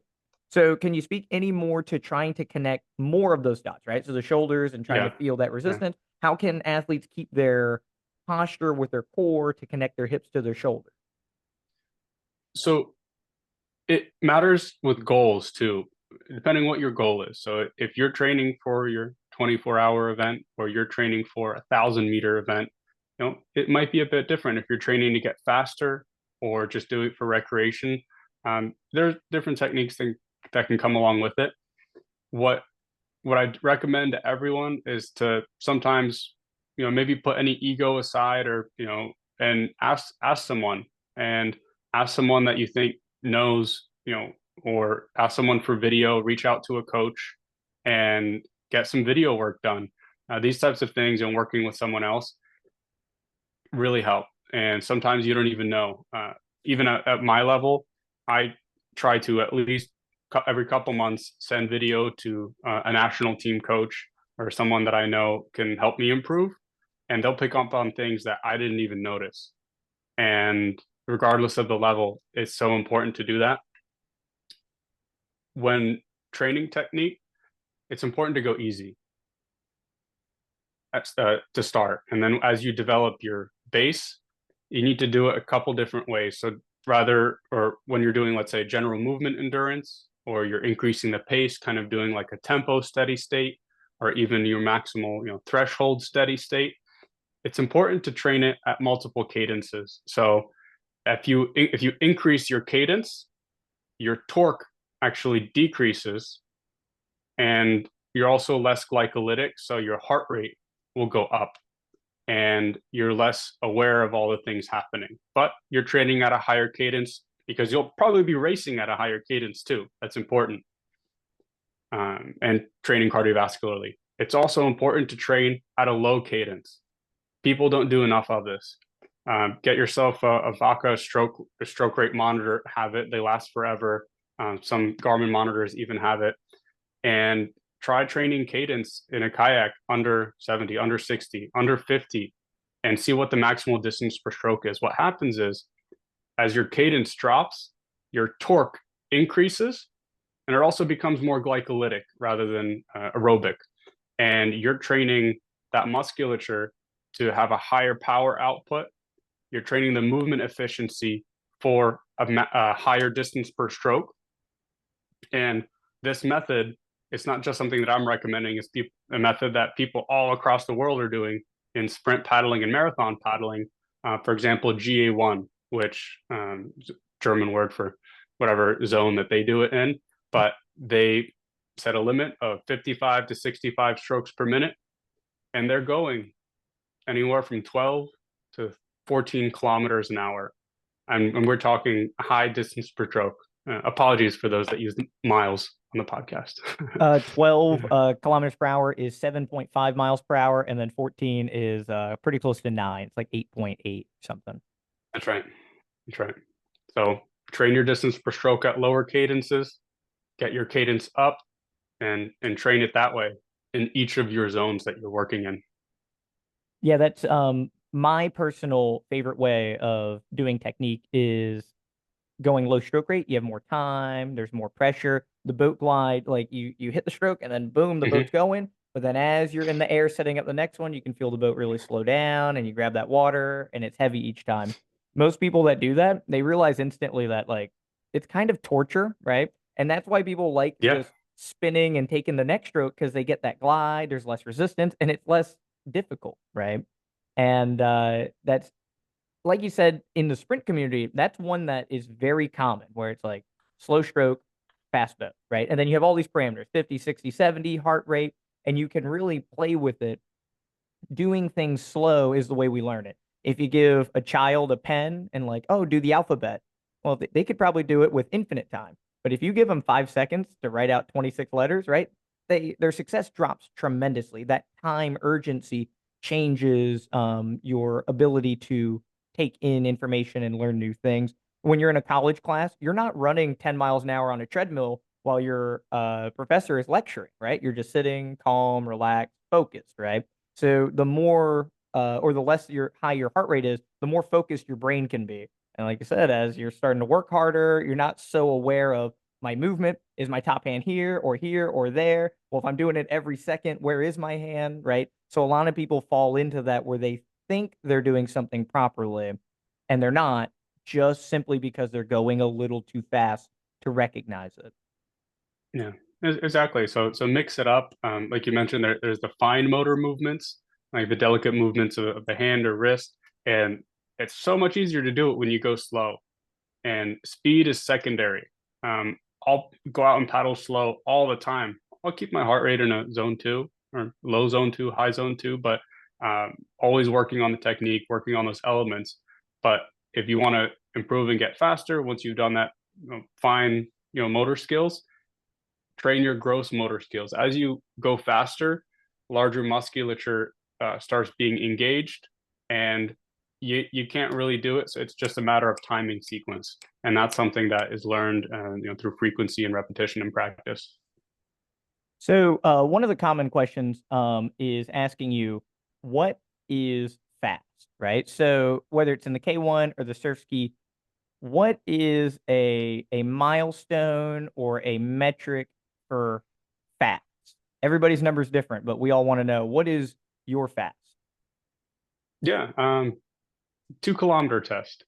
So can you speak any more to trying to connect more of those dots, right? So the shoulders and trying to feel that resistance. How can athletes keep their posture with their core to connect their hips to their shoulders? So it matters with goals too, depending what your goal is. So if you're training for your 24-hour event or you're training for 1,000-meter event, it might be a bit different if you're training to get faster or just do it for recreation. There's different techniques that can come along with it. What I'd recommend to everyone is to sometimes, maybe put any ego aside or, and ask someone that you think knows, or ask someone for video, reach out to a coach and get some video work done. These types of things and working with someone else really help. And sometimes you don't even know. Even at my level, I try to at least every couple months send video to a national team coach or someone that I know can help me improve. And they'll pick up on things that I didn't even notice. And regardless of the level, it's so important to do that. When training technique, it's important to go easy to start. And then as you develop your base, you need to do it a couple different ways. So or when you're doing, let's say, general movement endurance, or you're increasing the pace, kind of doing like a tempo steady state, or even your maximal, threshold steady state, it's important to train it at multiple cadences. So if you increase your cadence, your torque actually decreases, and you're also less glycolytic, so your heart rate will go up, and you're less aware of all the things happening. But you're training at a higher cadence because you'll probably be racing at a higher cadence too. That's important. And training cardiovascularly. It's also important to train at a low cadence. People don't do enough of this. Get yourself a Vaca stroke rate monitor. Have it. They last forever. Some Garmin monitors even have it. And try training cadence in a kayak under 70, under 60, under 50, and see what the maximal distance per stroke is. What happens is, as your cadence drops, your torque increases, and it also becomes more glycolytic rather than aerobic. And you're training that musculature to have a higher power output. You're training the movement efficiency for a higher distance per stroke. And this method, it's not just something that I'm recommending, it's a method that people all across the world are doing in sprint paddling and marathon paddling. For example, GA1, which is a German word for whatever zone that they do it in, but they set a limit of 55 to 65 strokes per minute, and they're going anywhere from 12 to 14 kilometers an hour. And we're talking high distance per stroke. Apologies for those that use miles on the podcast. 12 kilometers per hour is 7.5 miles per hour, and then 14 is pretty close to 9. It's like 8.8 something. That's right. That's right. So train your distance per stroke at lower cadences, get your cadence up, and train it that way in each of your zones that you're working in. Yeah, that's my personal favorite way of doing technique is going low stroke rate. You have more time, there's more pressure. The boat glide, like you hit the stroke and then boom, the boat's going. But then as you're in the air setting up the next one, you can feel the boat really slow down, and you grab that water and it's heavy each time. Most people that do that, they realize instantly that like it's kind of torture, right? And that's why people like Yeah. just spinning and taking the next stroke, because they get that glide, there's less resistance, and it's less difficult, right? And that's, like you said, in the sprint community, that's one that is very common, where it's like slow stroke, fast boat, right? And then you have all these parameters, 50, 60, 70, heart rate, and you can really play with it. Doing things slow is the way we learn it. If you give a child a pen and like, oh, do the alphabet, well, they could probably do it with infinite time. But if you give them 5 seconds to write out 26 letters, right? Their success drops tremendously. That time urgency changes your ability to take in information and learn new things. When you're in a college class, you're not running 10 miles an hour on a treadmill while your professor is lecturing, right? You're just sitting calm, relaxed, focused, right? So the more or the less high your heart rate is, the more focused your brain can be. And like I said, as you're starting to work harder, you're not so aware of my movement. Is my top hand here or there? Well, if I'm doing it every second, where is my hand, right? So a lot of people fall into that where they think they're doing something properly and they're not, just simply because they're going a little too fast to recognize it. Yeah, exactly. So mix it up. Like you mentioned, there's the fine motor movements, like the delicate movements of the hand or wrist, and it's so much easier to do it when you go slow. And speed is secondary. I'll go out and paddle slow all the time. I'll keep my heart rate in a zone 2 or low zone 2, high zone 2, but always working on the technique, working on those elements. But if you want to improve and get faster, once you've done that, fine, motor skills, train your gross motor skills. As you go faster, larger musculature starts being engaged, and you can't really do it. So it's just a matter of timing sequence, and that's something that is learned through frequency and repetition and practice. So one of the common questions is asking you, what is fast, right? So whether it's in the K1 or the Surfski, what is a milestone or a metric for fast? Everybody's number is different, but we all want to know, what is your fast? Yeah, 2 kilometer test.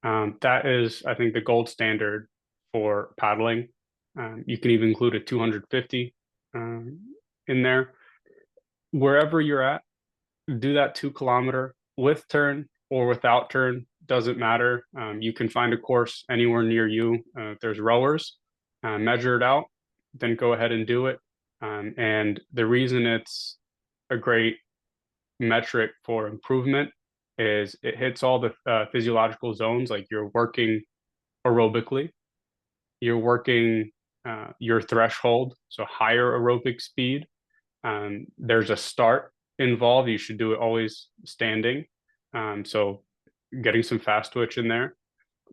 That is, I think, the gold standard for paddling. You can even include a 250 in there. Wherever you're at, do that 2 kilometer with turn or without turn, doesn't matter. You can find a course anywhere near you. If there's rowers, measure it out, then go ahead and do it. And the reason it's a great metric for improvement is it hits all the physiological zones. Like you're working aerobically, you're working your threshold, so higher aerobic speed. There's a start involved. You should do it always standing. So getting some fast twitch in there,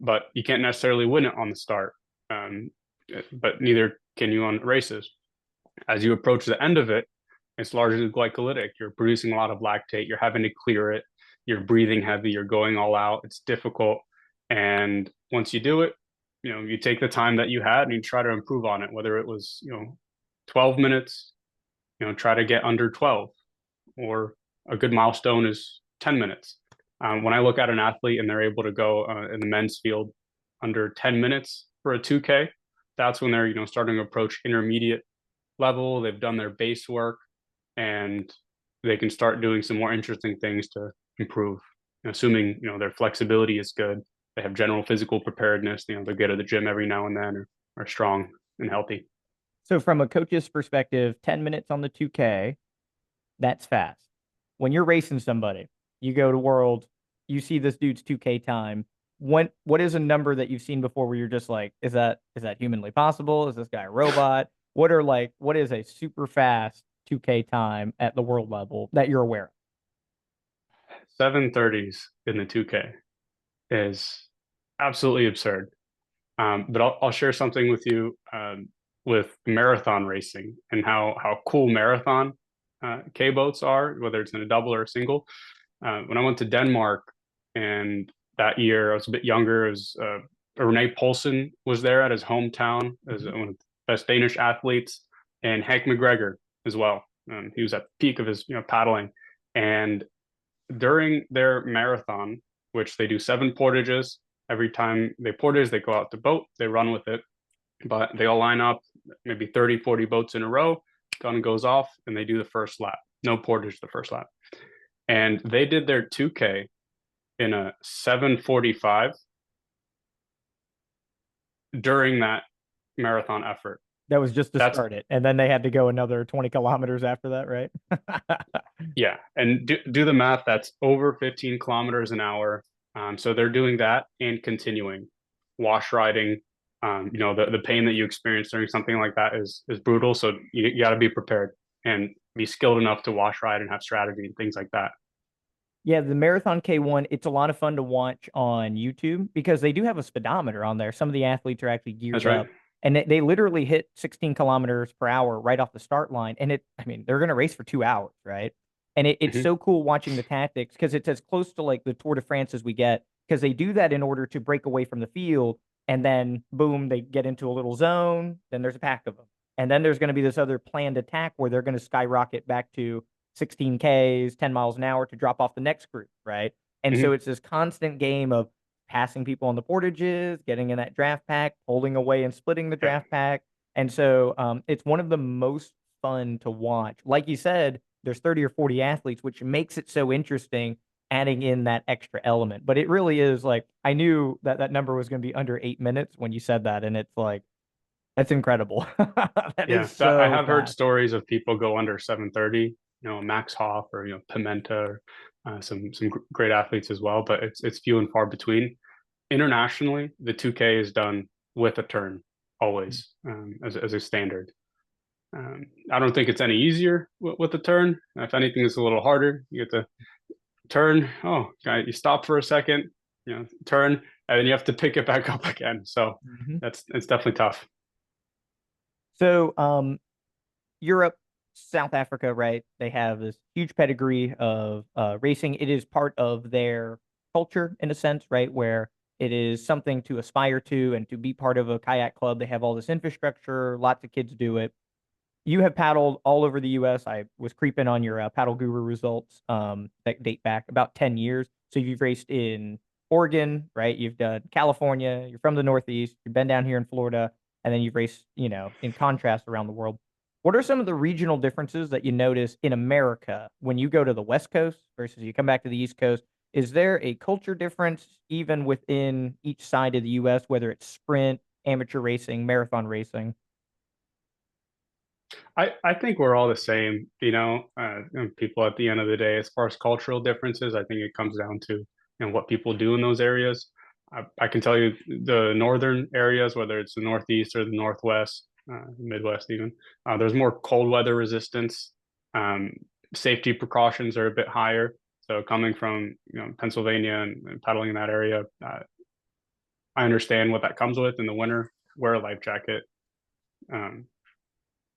but you can't necessarily win it on the start. But neither can you on races. As you approach the end of it, it's largely glycolytic. You're producing a lot of lactate. You're having to clear it. You're breathing heavy. You're going all out. It's difficult. And once you do it, you take the time that you had and you try to improve on it, whether it was, 12 minutes, try to get under 12, or a good milestone is 10 minutes. When I look at an athlete and they're able to go in the men's field under 10 minutes for a 2K, that's when they're, starting to approach intermediate level. They've done their base work and they can start doing some more interesting things to improve. Assuming, their flexibility is good, they have general physical preparedness, they go to the gym every now and then, or are strong and healthy. So from a coach's perspective, 10 minutes on the 2K, that's fast. When you're racing somebody, you go to World, you see this dude's 2K time. What is a number that you've seen before where you're just like, is that humanly possible? Is this guy a robot? What is a super fast 2K time at the world level that you're aware of? 7:30s in the 2K is absolutely absurd. But I'll share something with you with marathon racing and how cool marathon K boats are, whether it's in a double or a single. When I went to Denmark, and that year I was a bit younger, it was Rene Poulsen was there at his hometown as one of the best Danish athletes, and Hank McGregor as well. He was at the peak of his paddling, and during their marathon, which they do 7 portages. Every time they portage, they go out the boat, they run with it, but they all line up maybe 30, 40 boats in a row, gun goes off, and they do the first lap. No portage the first lap. And they did their 2K in a 7:45 during that marathon effort. That was just to start it. And then they had to go another 20 kilometers after that, right? Yeah. And do the math. That's over 15 kilometers an hour. So they're doing that and continuing wash riding. The pain that you experience during something like that is brutal. So you got to be prepared and be skilled enough to wash ride and have strategy and things like that. Yeah, the Marathon K1, it's a lot of fun to watch on YouTube because they do have a speedometer on there. Some of the athletes are actually geared That's right. up, and they literally hit 16 kilometers per hour right off the start line. And they're going to race for 2 hours, right? And it's so cool watching the tactics because it's as close to like the Tour de France as we get, because they do that in order to break away from the field. And then boom, they get into a little zone. Then there's a pack of them. And then there's going to be this other planned attack where they're going to skyrocket back to 16 Ks, 10 miles an hour to drop off the next group, right? And so it's this constant game of passing people on the portages, getting in that draft pack, holding away and splitting the draft pack. And so it's one of the most fun to watch. Like you said, there's 30 or 40 athletes, which makes it so interesting, adding in that extra element. But it really is like, I knew that number was going to be under 8 minutes when you said that. And it's like, that's incredible. I have heard stories of people go under 7:30, Max Hoff or Pimenta, or some great athletes as well, but it's few and far between. Internationally, the 2K is done with a turn always, as a standard. I don't think it's any easier with the turn. If anything, it's a little harder. You get to turn. Oh, you stop for a second, turn, and then you have to pick it back up again. So it's definitely tough. So Europe, South Africa, right? They have this huge pedigree of racing. It is part of their culture in a sense, right? Where it is something to aspire to and to be part of a kayak club. They have all this infrastructure, lots of kids do it. You have paddled all over the U.S. I was creeping on your Paddle Guru results that date back about 10 years. So you've raced in Oregon, right? You've done California. You're from the Northeast. You've been down here in Florida, and then you've raced, in contrast around the world. What are some of the regional differences that you notice in America when you go to the West Coast versus you come back to the East Coast? Is there a culture difference even within each side of the U.S., whether it's sprint, amateur racing, marathon racing? I think we're all the same, and people at the end of the day. As far as cultural differences, I think it comes down to what people do in those areas. I can tell you the northern areas, whether it's the Northeast or the Northwest, Midwest even, there's more cold weather resistance. Um, Safety precautions are a bit higher. So coming from Pennsylvania and paddling in that area, I understand what that comes with in the winter. Wear a life jacket. Um,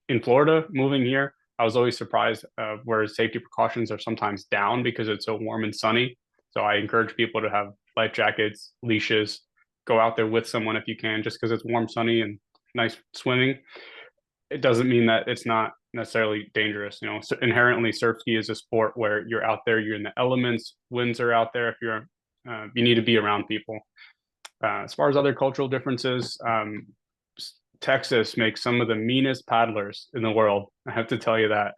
in Florida, moving here, I was always surprised where safety precautions are sometimes down because it's so warm and sunny. So I encourage people to have life jackets, leashes, go out there with someone if you can, just because it's warm, sunny, and nice swimming. It doesn't mean that it's not necessarily dangerous. So inherently, surf ski is a sport where you're out there, you're in the elements, winds are out there. If you need to be around people. As far as other cultural differences, Texas makes some of the meanest paddlers in the world. I have to tell you that.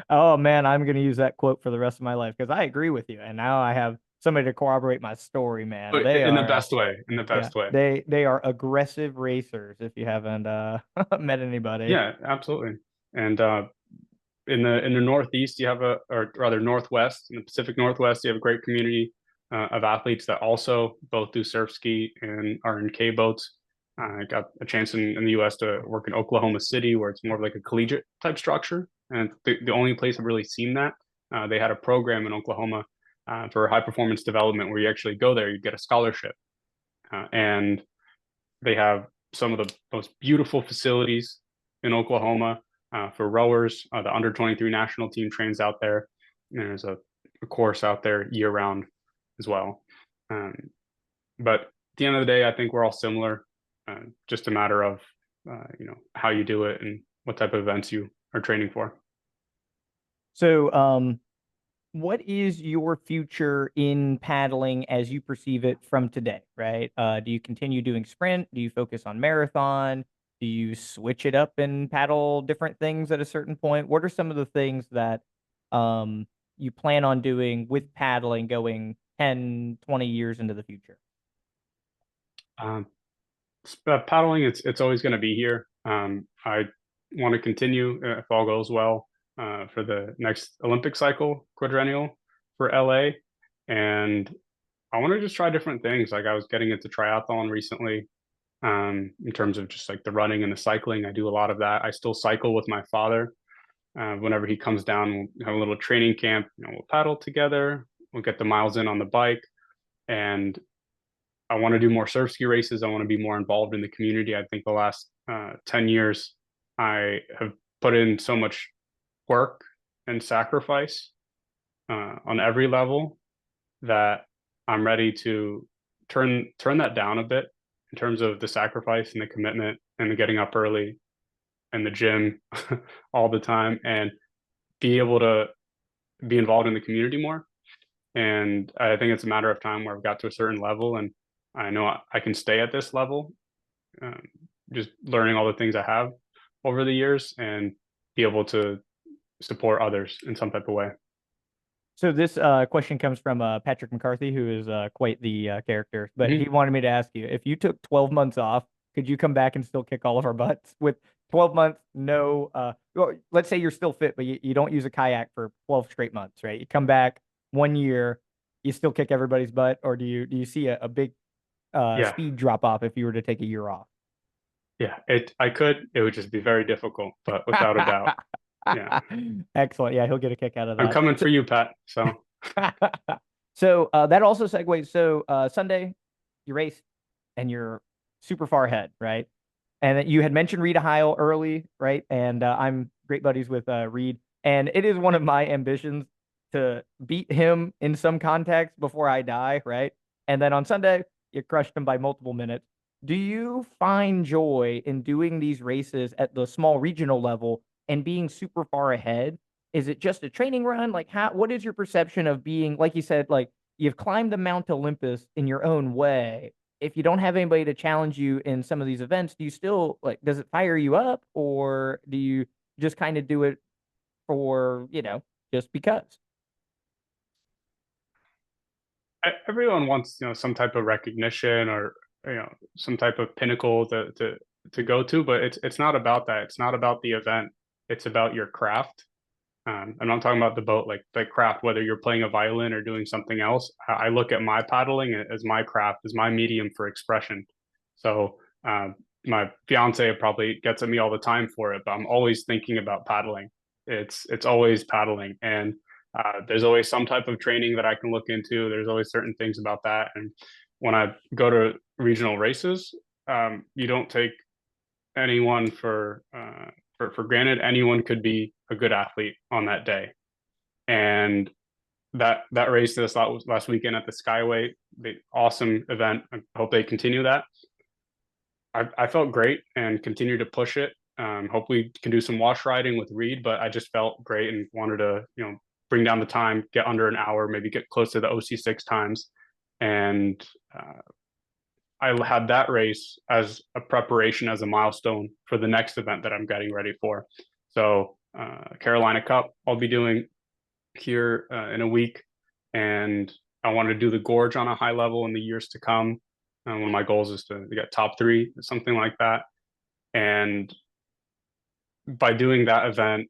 Oh man, I'm gonna use that quote for the rest of my life because I agree with you. And now I have somebody to corroborate my story, man. But They in the are best way. In the yeah, best way. they are aggressive racers if you haven't met anybody. Yeah, absolutely. And in the Northeast, you have or rather Northwest, in the Pacific Northwest, you have a great community of athletes that also both do surf ski and are in K boats. I got a chance in the U.S. to work in Oklahoma City, where it's more of like a collegiate type structure, and the only place I've really seen that. They had a program in Oklahoma for high performance development where you actually go there, you get a scholarship, and they have some of the most beautiful facilities in Oklahoma for rowers. The under 23 national team trains out there. There's a course out there year round as well. Um, but at the end of the day, I think we're all similar. Just a matter of how you do it and what type of events you are training for. So, what is your future in paddling as you perceive it from today, right? Do you continue doing sprint? Do you focus on marathon? Do you switch it up and paddle different things at a certain point? What are some of the things that you plan on doing with paddling going 10, 20 years into the future? Um, Paddling, it's always going to be here. I want to continue if all goes well for the next Olympic cycle quadrennial for LA, and I want to just try different things. Like I was getting into triathlon recently, in terms of just like the running and the cycling. I do a lot of that. I still cycle with my father. Whenever he comes down, we'll have a little training camp. We'll paddle together. We'll get the miles in on the bike, and I want to do more surf ski races. I want to be more involved in the community. I think the last 10 years, I have put in so much work and sacrifice on every level that I'm ready to turn that down a bit in terms of the sacrifice and the commitment and the getting up early and the gym all the time and be able to be involved in the community more. And I think it's a matter of time where I've got to a certain level and I know I can stay at this level, um, just learning all the things I have over the years and be able to support others in some type of way. So this question comes from Patrick McCarthy, who is quite the character, but he Mm-hmm. wanted me to ask you, if you took 12 months off, could you come back and still kick all of our butts with 12 months? No, well, let's say you're still fit, but you don't use a kayak for 12 straight months, right? You come back 1 year, you still kick everybody's butt, or do you see a big Yeah, speed drop off if you were to take a year off? yeah. It would just be very difficult, but without a doubt, yeah. Excellent. Yeah, he'll get a kick out of I'm that. coming for you, Pat. So So that also segues. So Sunday, you race and you're super far ahead, right? And you had mentioned Rita Heil early, right? And I'm great buddies with Reed, and it is one of my ambitions to beat him in some context before I die, right? And then on Sunday, you crushed him by multiple minutes. Do you find joy in doing these races at the small regional level and being super far ahead? Is it just a training run? Like, what is your perception of being, like you said, like you've climbed the Mount Olympus in your own way? If you don't have anybody to challenge you in some of these events, do you still like, does it fire you up, or do you just kind of do it for, just because? Everyone wants, some type of recognition or, some type of pinnacle to go to, but it's not about that. It's not about the event. It's about your craft. I'm not talking about the boat, like craft, whether you're playing a violin or doing something else. I look at my paddling as my craft, as my medium for expression. So my fiance probably gets at me all the time for it, but I'm always thinking about paddling. It's always paddling, and there's always some type of training that I can look into. There's always certain things about that, and when I go to regional races, you don't take anyone for granted. Anyone could be a good athlete on that day, and that race this last weekend at the Skyway, the awesome event. I hope they continue that. I felt great and continue to push it. Hope we can do some wash riding with Reed, but I just felt great and wanted to, bring down the time, get under an hour, maybe get close to the OC6 times. And I had that race as a preparation, as a milestone for the next event that I'm getting ready for. So Carolina Cup, I'll be doing here in a week, and I want to do the gorge on a high level in the years to come. One of my goals is to get top 3, something like that. And by doing that event,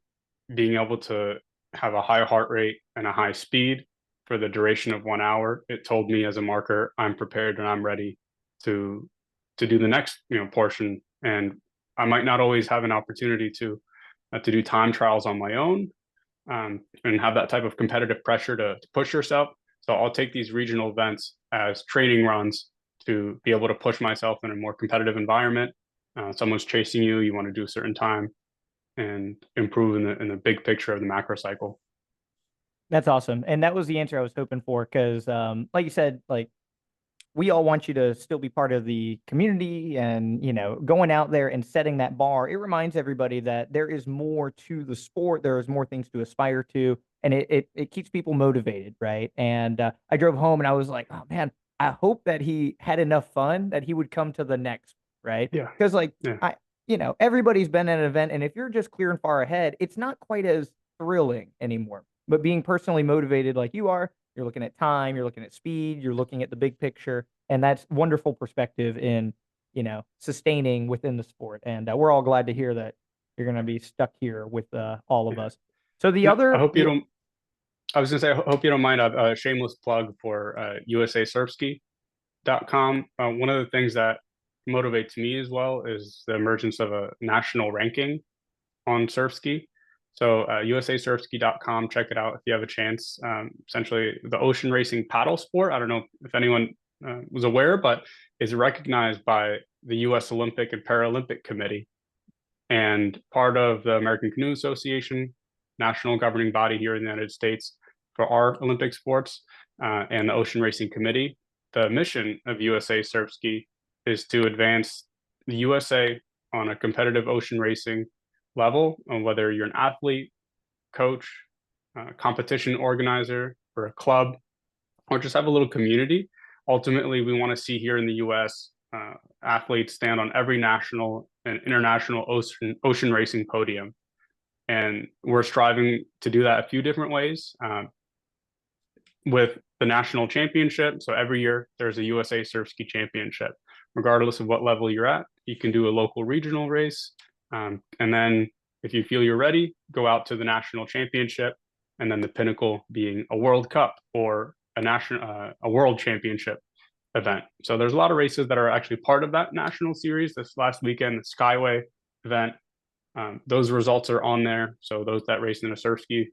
being able to have a high heart rate and a high speed for the duration of 1 hour, it told me as a marker, I'm prepared and I'm ready to do the next portion. And I might not always have an opportunity to do time trials on my own, and have that type of competitive pressure to push yourself. So I'll take these regional events as training runs to be able to push myself in a more competitive environment. Someone's chasing you, you want to do a certain time and improve in the big picture of the macro cycle. That's awesome. And that was the answer I was hoping for. Cause like you said, like we all want you to still be part of the community and, going out there and setting that bar. It reminds everybody that there is more to the sport. There is more things to aspire to, and it keeps people motivated. Right. And I drove home and I was like, oh man, I hope that he had enough fun that he would come to the next. Right. Yeah. Cause like Yeah. everybody's been at an event, and if you're just clear and far ahead, it's not quite as thrilling anymore. But being personally motivated like you are, you're looking at time, you're looking at speed, you're looking at the big picture, and that's wonderful perspective in, sustaining within the sport. And we're all glad to hear that you're going to be stuck here with all of us. So the I other, hope you don't. I was gonna say, I hope you don't mind a shameless plug for USASurfski.com. One of the things that motivates me as well is the emergence of a national ranking on Surfski. So USASurfski.com, check it out if you have a chance. Essentially, the ocean racing paddle sport, I don't know if anyone was aware, but is recognized by the U.S. Olympic and Paralympic Committee, and part of the American Canoe Association, national governing body here in the United States for our Olympic sports, and the Ocean Racing Committee. The mission of USA Surfski is to advance the USA on a competitive ocean racing level, whether you're an athlete, coach, competition organizer, or a club, or just have a little community. Ultimately, we want to see here in the US athletes stand on every national and international ocean racing podium. And we're striving to do that a few different ways. With the national championship, so every year there's a USA Surfski championship. Regardless of what level you're at, you can do a local regional race. And then if you feel you're ready, go out to the national championship, and then the pinnacle being a World Cup or a world championship event. So there's a lot of races that are actually part of that national series. This last weekend, the Skyway event, those results are on there. So those that race in a Surfski,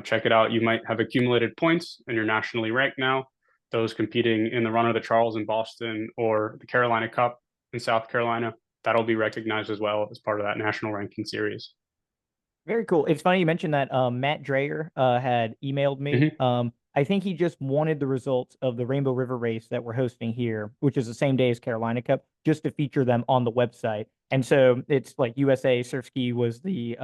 check it out. You might have accumulated points and you're nationally ranked now. Those competing in the Run of the Charles in Boston or the Carolina Cup in South Carolina, that'll be recognized as well as part of that national ranking series. Very cool. It's funny you mentioned that Matt Dreyer had emailed me. Hmm. I think he just wanted the results of the Rainbow River race that we're hosting here, which is the same day as Carolina Cup, just to feature them on the website. And so it's like USA Surfski was the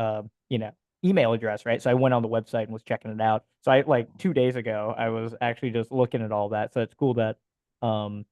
email address, right? So I went on the website and was checking it out. So I like 2 days ago, I was actually just looking at all that. So it's cool that um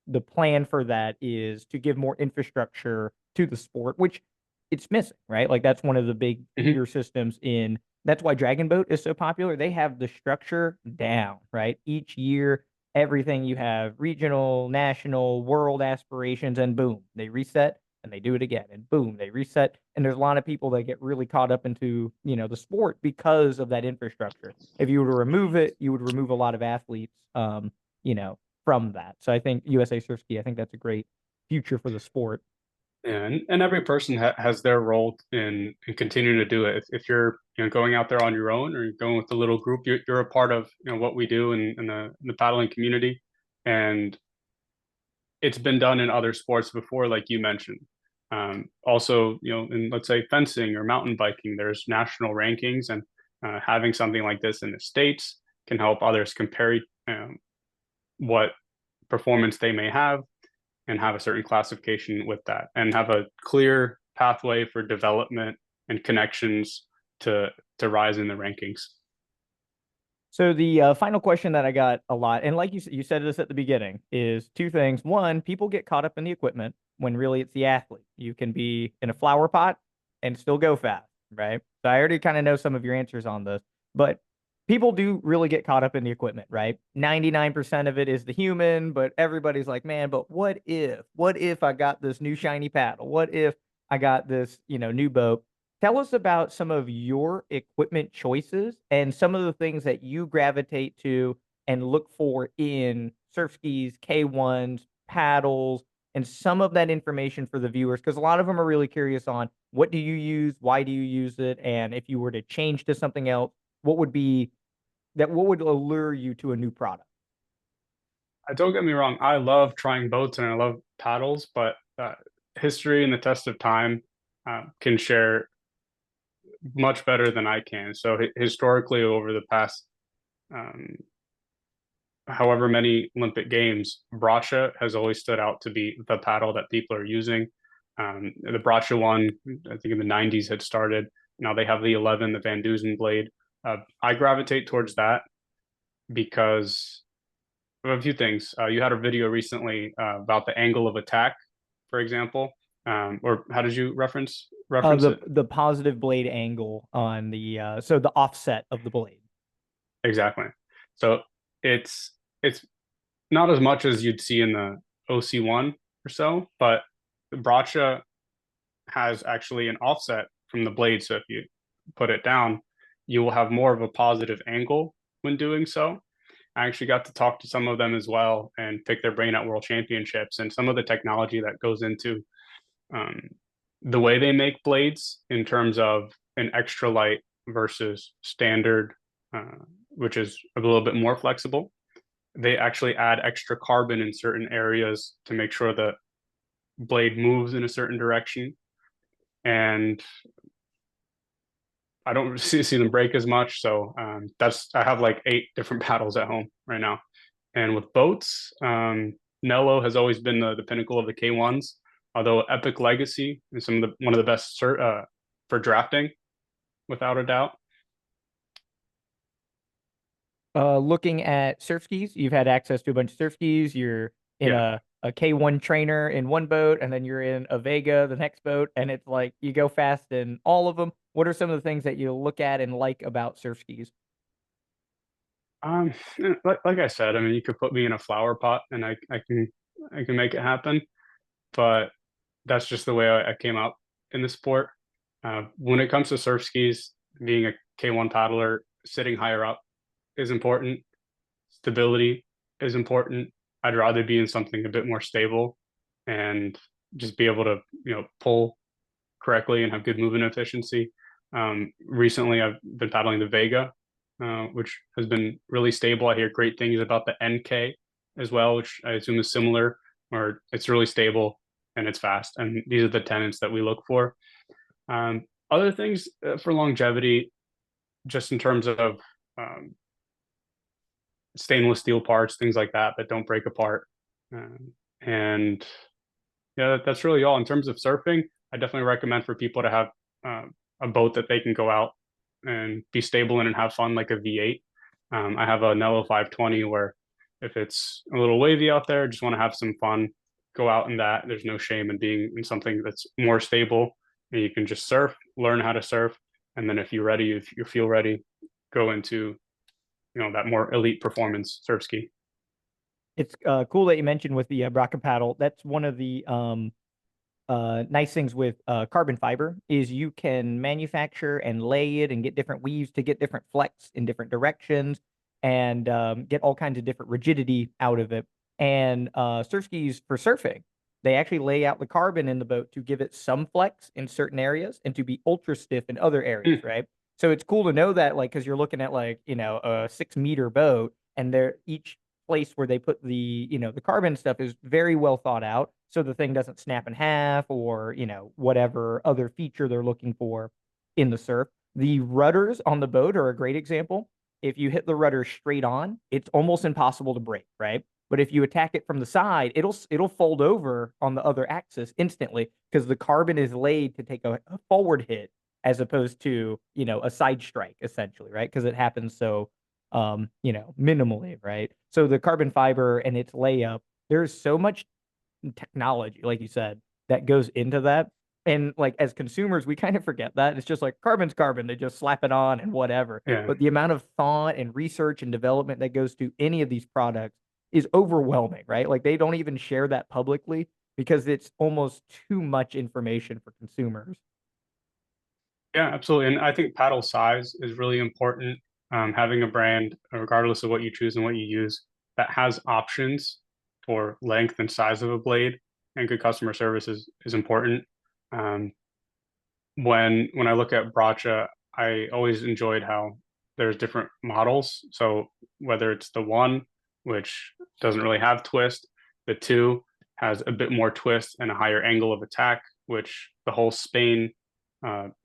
the plan for that is to give more infrastructure to the sport, which it's missing, right? Like that's one of the big Hmm. feeder systems in that's why Dragon Boat is so popular. They have the structure down, right? Each year, everything you have regional, national, world aspirations, and boom, they reset and they do it again. And boom, they reset. And there's a lot of people that get really caught up into, the sport because of that infrastructure. If you were to remove it, you would remove a lot of athletes, you know, from that. So I think USA Surfski, I think that's a great future for the sport. Yeah, and every person has their role in continuing to do it. If you're going out there on your own or you're going with a little group, you're a part of what we do in the paddling community, and it's been done in other sports before, like you mentioned. Also, in let's say fencing or mountain biking, there's national rankings, and having something like this in the States can help others compare what performance they may have and have a certain classification with that and have a clear pathway for development and connections to rise in the rankings. So the final question that I got a lot, and like you said this at the beginning, is two things. One, people get caught up in the equipment when really it's the athlete. You can be in a flower pot and still go fast, right? So I already kind of know some of your answers on this, but people do really get caught up in the equipment, right? 99% of it is the human, but everybody's like, man, but what if? What if I got this new shiny paddle? What if I got this, new boat? Tell us about some of your equipment choices and some of the things that you gravitate to and look for in surf skis, K1s, paddles, and some of that information for the viewers, because a lot of them are really curious on what do you use, why do you use it, and if you were to change to something else, what would allure you to a new product? Don't get me wrong, I love trying boats and I love paddles, but history and the test of time can share much better than I can. So historically, over the past um, however many Olympic Games, Bracha has always stood out to be the paddle that people are using. The Bracha one, I think in the 90s had started. Now they have the 11, the Van Dusen blade. I gravitate towards that because of a few things. You had a video recently about the angle of attack, for example, or how did you reference The it? the positive blade angle on the offset of the blade. Exactly. So it's not as much as you'd see in the OC1 or so, but the Bracha has actually an offset from the blade. So if you put it down, you will have more of a positive angle when doing so. I actually got to talk to some of them as well and pick their brain at World Championships and some of the technology that goes into um, the way they make blades in terms of an extra light versus standard, which is a little bit more flexible. They actually add extra carbon in certain areas to make sure the blade moves in a certain direction. And I don't see them break as much. So I have like 8 different paddles at home right now. And with boats, Nello has always been the pinnacle of the K1s, although Epic Legacy is one of the best for drafting, without a doubt. Looking at surf skis, you've had access to a bunch of surf skis. You're in Yeah. a K1 trainer in one boat, and then you're in a Vega, the next boat, and it's like you go fast in all of them. What are some of the things that you look at and like about surf skis? Like I said, I mean, you could put me in a flower pot and I can make it happen, but that's just the way I came up in the sport. When it comes to surf skis, being a K1 paddler, sitting higher up is important. Stability is important. I'd rather be in something a bit more stable and just be able to, pull correctly and have good movement efficiency. Recently, I've been paddling the Vega, which has been really stable. I hear great things about the NK as well, which I assume is similar, or it's really stable and it's fast. And these are the tenets that we look for. Other things for longevity, just in terms of um, stainless steel parts, things like that that don't break apart. And yeah, that's really all. In terms of surfing, I definitely recommend for people to have uh, a boat that they can go out and be stable in and have fun, like a V8. I have a Nello 520 where if it's a little wavy out there, just want to have some fun, go out in that. There's no shame in being in something that's more stable, and you can just surf, learn how to surf, and then if you're ready, if you feel ready, go into that more elite performance surf ski. It's cool that you mentioned with the Braca paddle. That's one of the nice things with carbon fiber is you can manufacture and lay it and get different weaves to get different flex in different directions and get all kinds of different rigidity out of it. And surf skis for surfing, they actually lay out the carbon in the boat to give it some flex in certain areas and to be ultra stiff in other areas, right? So it's cool to know that, like, because you're looking at like a 6 meter boat, and they're each place where they put the carbon stuff is very well thought out, so the thing doesn't snap in half or whatever other feature they're looking for in the surf. The rudders on the boat are a great example. If you hit the rudder straight on, it's almost impossible to break, right? But if you attack it from the side, it'll fold over on the other axis instantly because the carbon is laid to take a forward hit as opposed to a side strike, essentially, right? Because it happens so minimally, right? So the carbon fiber and its layup, there's so much technology, like you said, that goes into that. And like as consumers, we kind of forget that. It's just like carbon's carbon, they just slap it on and whatever. Yeah. But the amount of thought and research and development that goes to any of these products is overwhelming, right? Like they don't even share that publicly because it's almost too much information for consumers. Yeah, absolutely. And I think paddle size is really important. Having a brand, regardless of what you choose and what you use, that has options for length and size of a blade and good customer service is important. Um, when I look at Bracha, I always enjoyed how there's different models. So whether it's the one, which doesn't really have twist, the two has a bit more twist and a higher angle of attack, which the whole Spain,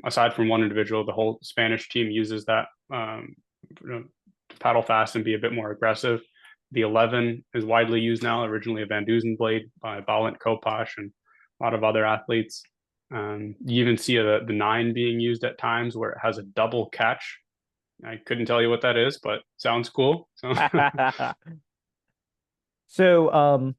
aside from one individual, the whole Spanish team uses that to paddle fast and be a bit more aggressive. The 11 is widely used now, originally a Van Dusen blade by Balint Kopash and a lot of other athletes. You even see the 9 being used at times where it has a double catch. I couldn't tell you what that is, but sounds cool. So, So,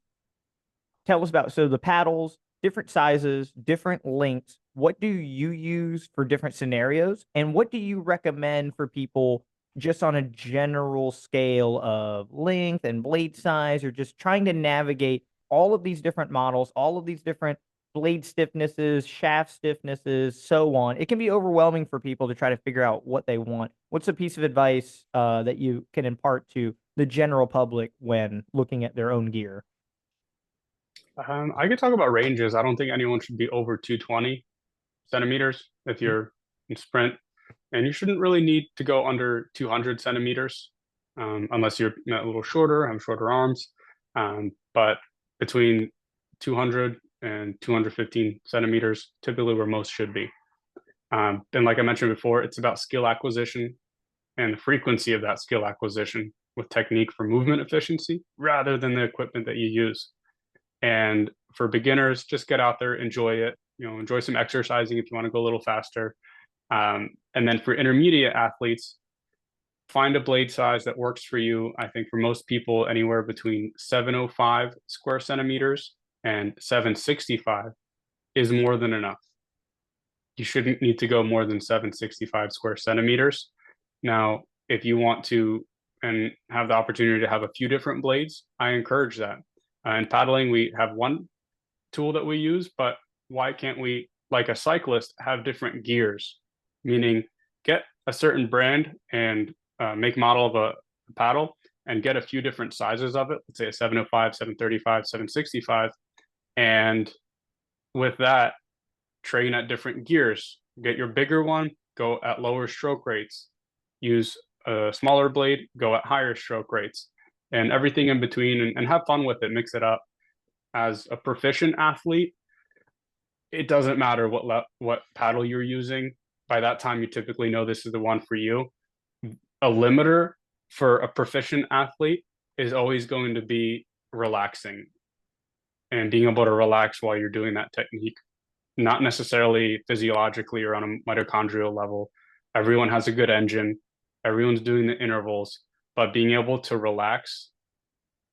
tell us about the paddles, different sizes, different lengths. What do you use for different scenarios, and what do you recommend for people just on a general scale of length and blade size, or just trying to navigate all of these different models, all of these different blade stiffnesses, shaft stiffnesses, so on? It can be overwhelming for people to try to figure out what they want. What's a piece of advice that you can impart to the general public when looking at their own gear? I could talk about ranges. I don't think anyone should be over 220 centimeters if you're in sprint, and you shouldn't really need to go under 200 centimeters unless you're a little shorter, have shorter arms. But between 200 and 215 centimeters, typically where most should be. And like I mentioned before, it's about skill acquisition and the frequency of that skill acquisition with technique for movement efficiency rather than the equipment that you use. And for beginners, just get out there, enjoy it. Enjoy some exercising if you want to go a little faster. And then for intermediate athletes, find a blade size that works for you. I think for most people, anywhere between 705 square centimeters and 765 is more than enough. You shouldn't need to go more than 765 square centimeters. Now, if you want to and have the opportunity to have a few different blades, I encourage that. In paddling, we have one tool that we use, but why can't we, like a cyclist, have different gears? Meaning, get a certain brand and make model of a paddle and get a few different sizes of it. Let's say a 705, 735, 765. And with that, train at different gears. Get your bigger one, go at lower stroke rates. Use a smaller blade, go at higher stroke rates, and everything in between, and have fun with it. Mix it up. As a proficient athlete, it doesn't matter what paddle you're using. by that time, you typically know this is the one for you. A limiter for a proficient athlete is always going to be relaxing and being able to relax while you're doing that technique, not necessarily physiologically or on a mitochondrial level. Everyone has a good engine, everyone's doing the intervals, but being able to relax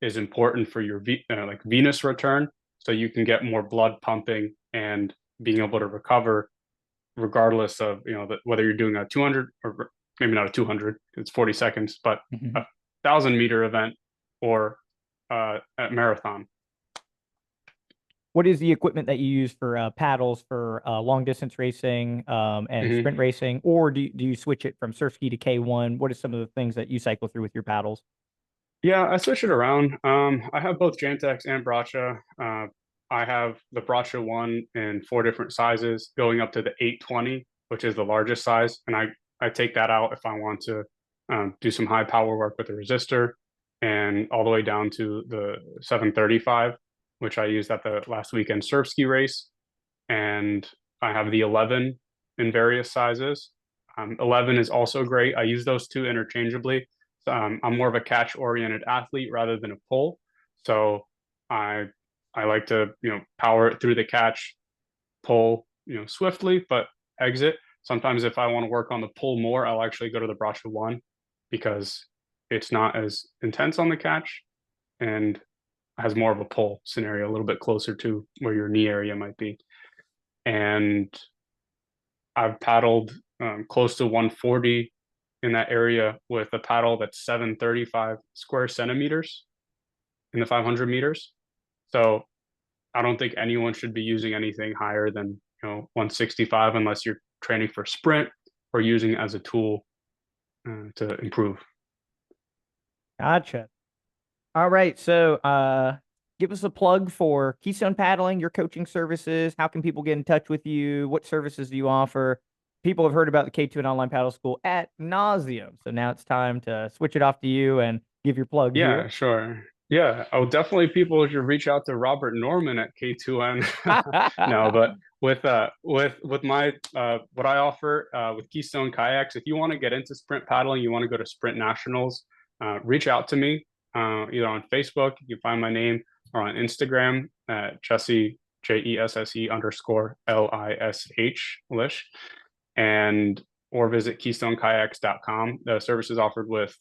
is important for your like venous return, so you can get more blood pumping and being able to recover, regardless of whether you're doing a 200 or maybe not a 200, it's 40 seconds, but a 1,000-meter event or a marathon. What is the equipment that you use for paddles for long distance racing and sprint racing, or do you switch it from Surfski to K1? What are some of the things that you cycle through with your paddles? Yeah, I switch it around. I have both Jantex and Bracha. I have the Bracha one in 4 different sizes, going up to the 820, which is the largest size, and I take that out if I want to do some high power work with the resistor, and all the way down to the 735, which I used at the last weekend Surfski race, and I have the 11 in various sizes. 11 is also great. I use those two interchangeably. I'm more of a catch-oriented athlete rather than a pull, so I like to power it through the catch, pull swiftly, but exit. Sometimes if I want to work on the pull more, I'll actually go to the Bracha one because it's not as intense on the catch and has more of a pull scenario, a little bit closer to where your knee area might be. And I've paddled close to 140 in that area with a paddle that's 735 square centimeters in the 500 meters. So I don't think anyone should be using anything higher than 165 unless you're training for sprint or using it as a tool to improve. Gotcha. All right. So give us a plug for Keystone Paddling, your coaching services. How can people get in touch with you? What services do you offer? People have heard about the K2 and Online Paddle School at nauseum. So now it's time to switch it off to you and give your plug Yeah, here. sure. Yeah, oh, definitely people should reach out to Robert Norman at K2N. No, but with my what I offer with Keystone Kayaks, if you want to get into sprint paddling, you want to go to Sprint Nationals, reach out to me either on Facebook, you can find my name, or on Instagram at Jesse JESSE_LISH Lish, and or visit KeystoneKayaks.com. The service is offered with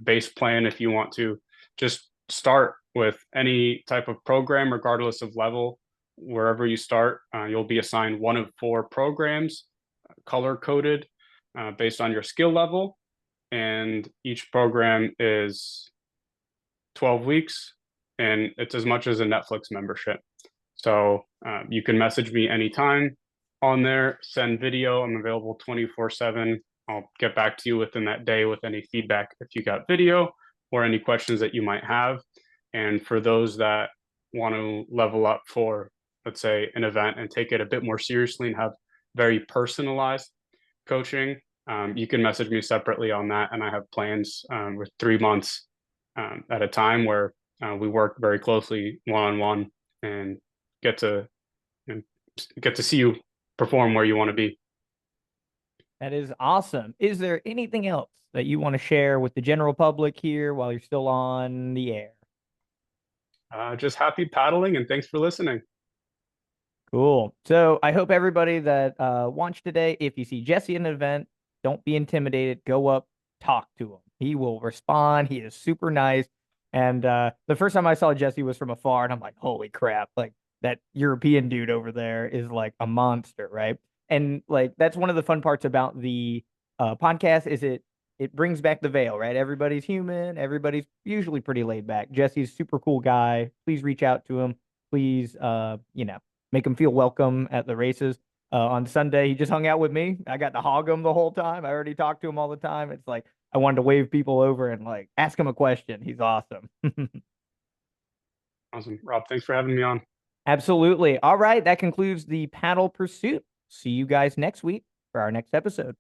base plan if you want to just start with any type of program, regardless of level. Wherever you start, you'll be assigned one of 4 programs, color coded based on your skill level. And each program is 12 weeks, and it's as much as a Netflix membership. So you can message me anytime on there, send video. I'm available 24/7. I'll get back to you within that day with any feedback if you got video or any questions that you might have. And for those that want to level up for, let's say, an event and take it a bit more seriously and have very personalized coaching, you can message me separately on that. And I have plans with 3 months at a time where we work very closely one-on-one and get to see you perform where you want to be. That is awesome. Is there anything else that you want to share with the general public here while you're still on the air? Just happy paddling, and thanks for listening. Cool. So I hope everybody that watched today, if you see Jesse in an event, don't be intimidated. Go up, talk to him. He will respond. He is super nice. And the first time I saw Jesse was from afar, and I'm like, holy crap, like that European dude over there is like a monster, right? And like that's one of the fun parts about the podcast is it brings back the veil, right? Everybody's human. Everybody's usually pretty laid back. Jesse's a super cool guy. Please reach out to him. Please, make him feel welcome at the races. On Sunday, he just hung out with me. I got to hog him the whole time. I already talked to him all the time. It's like I wanted to wave people over and like ask him a question. He's awesome. Awesome. Rob, thanks for having me on. Absolutely. All right. That concludes the paddle pursuit. See you guys next week for our next episode.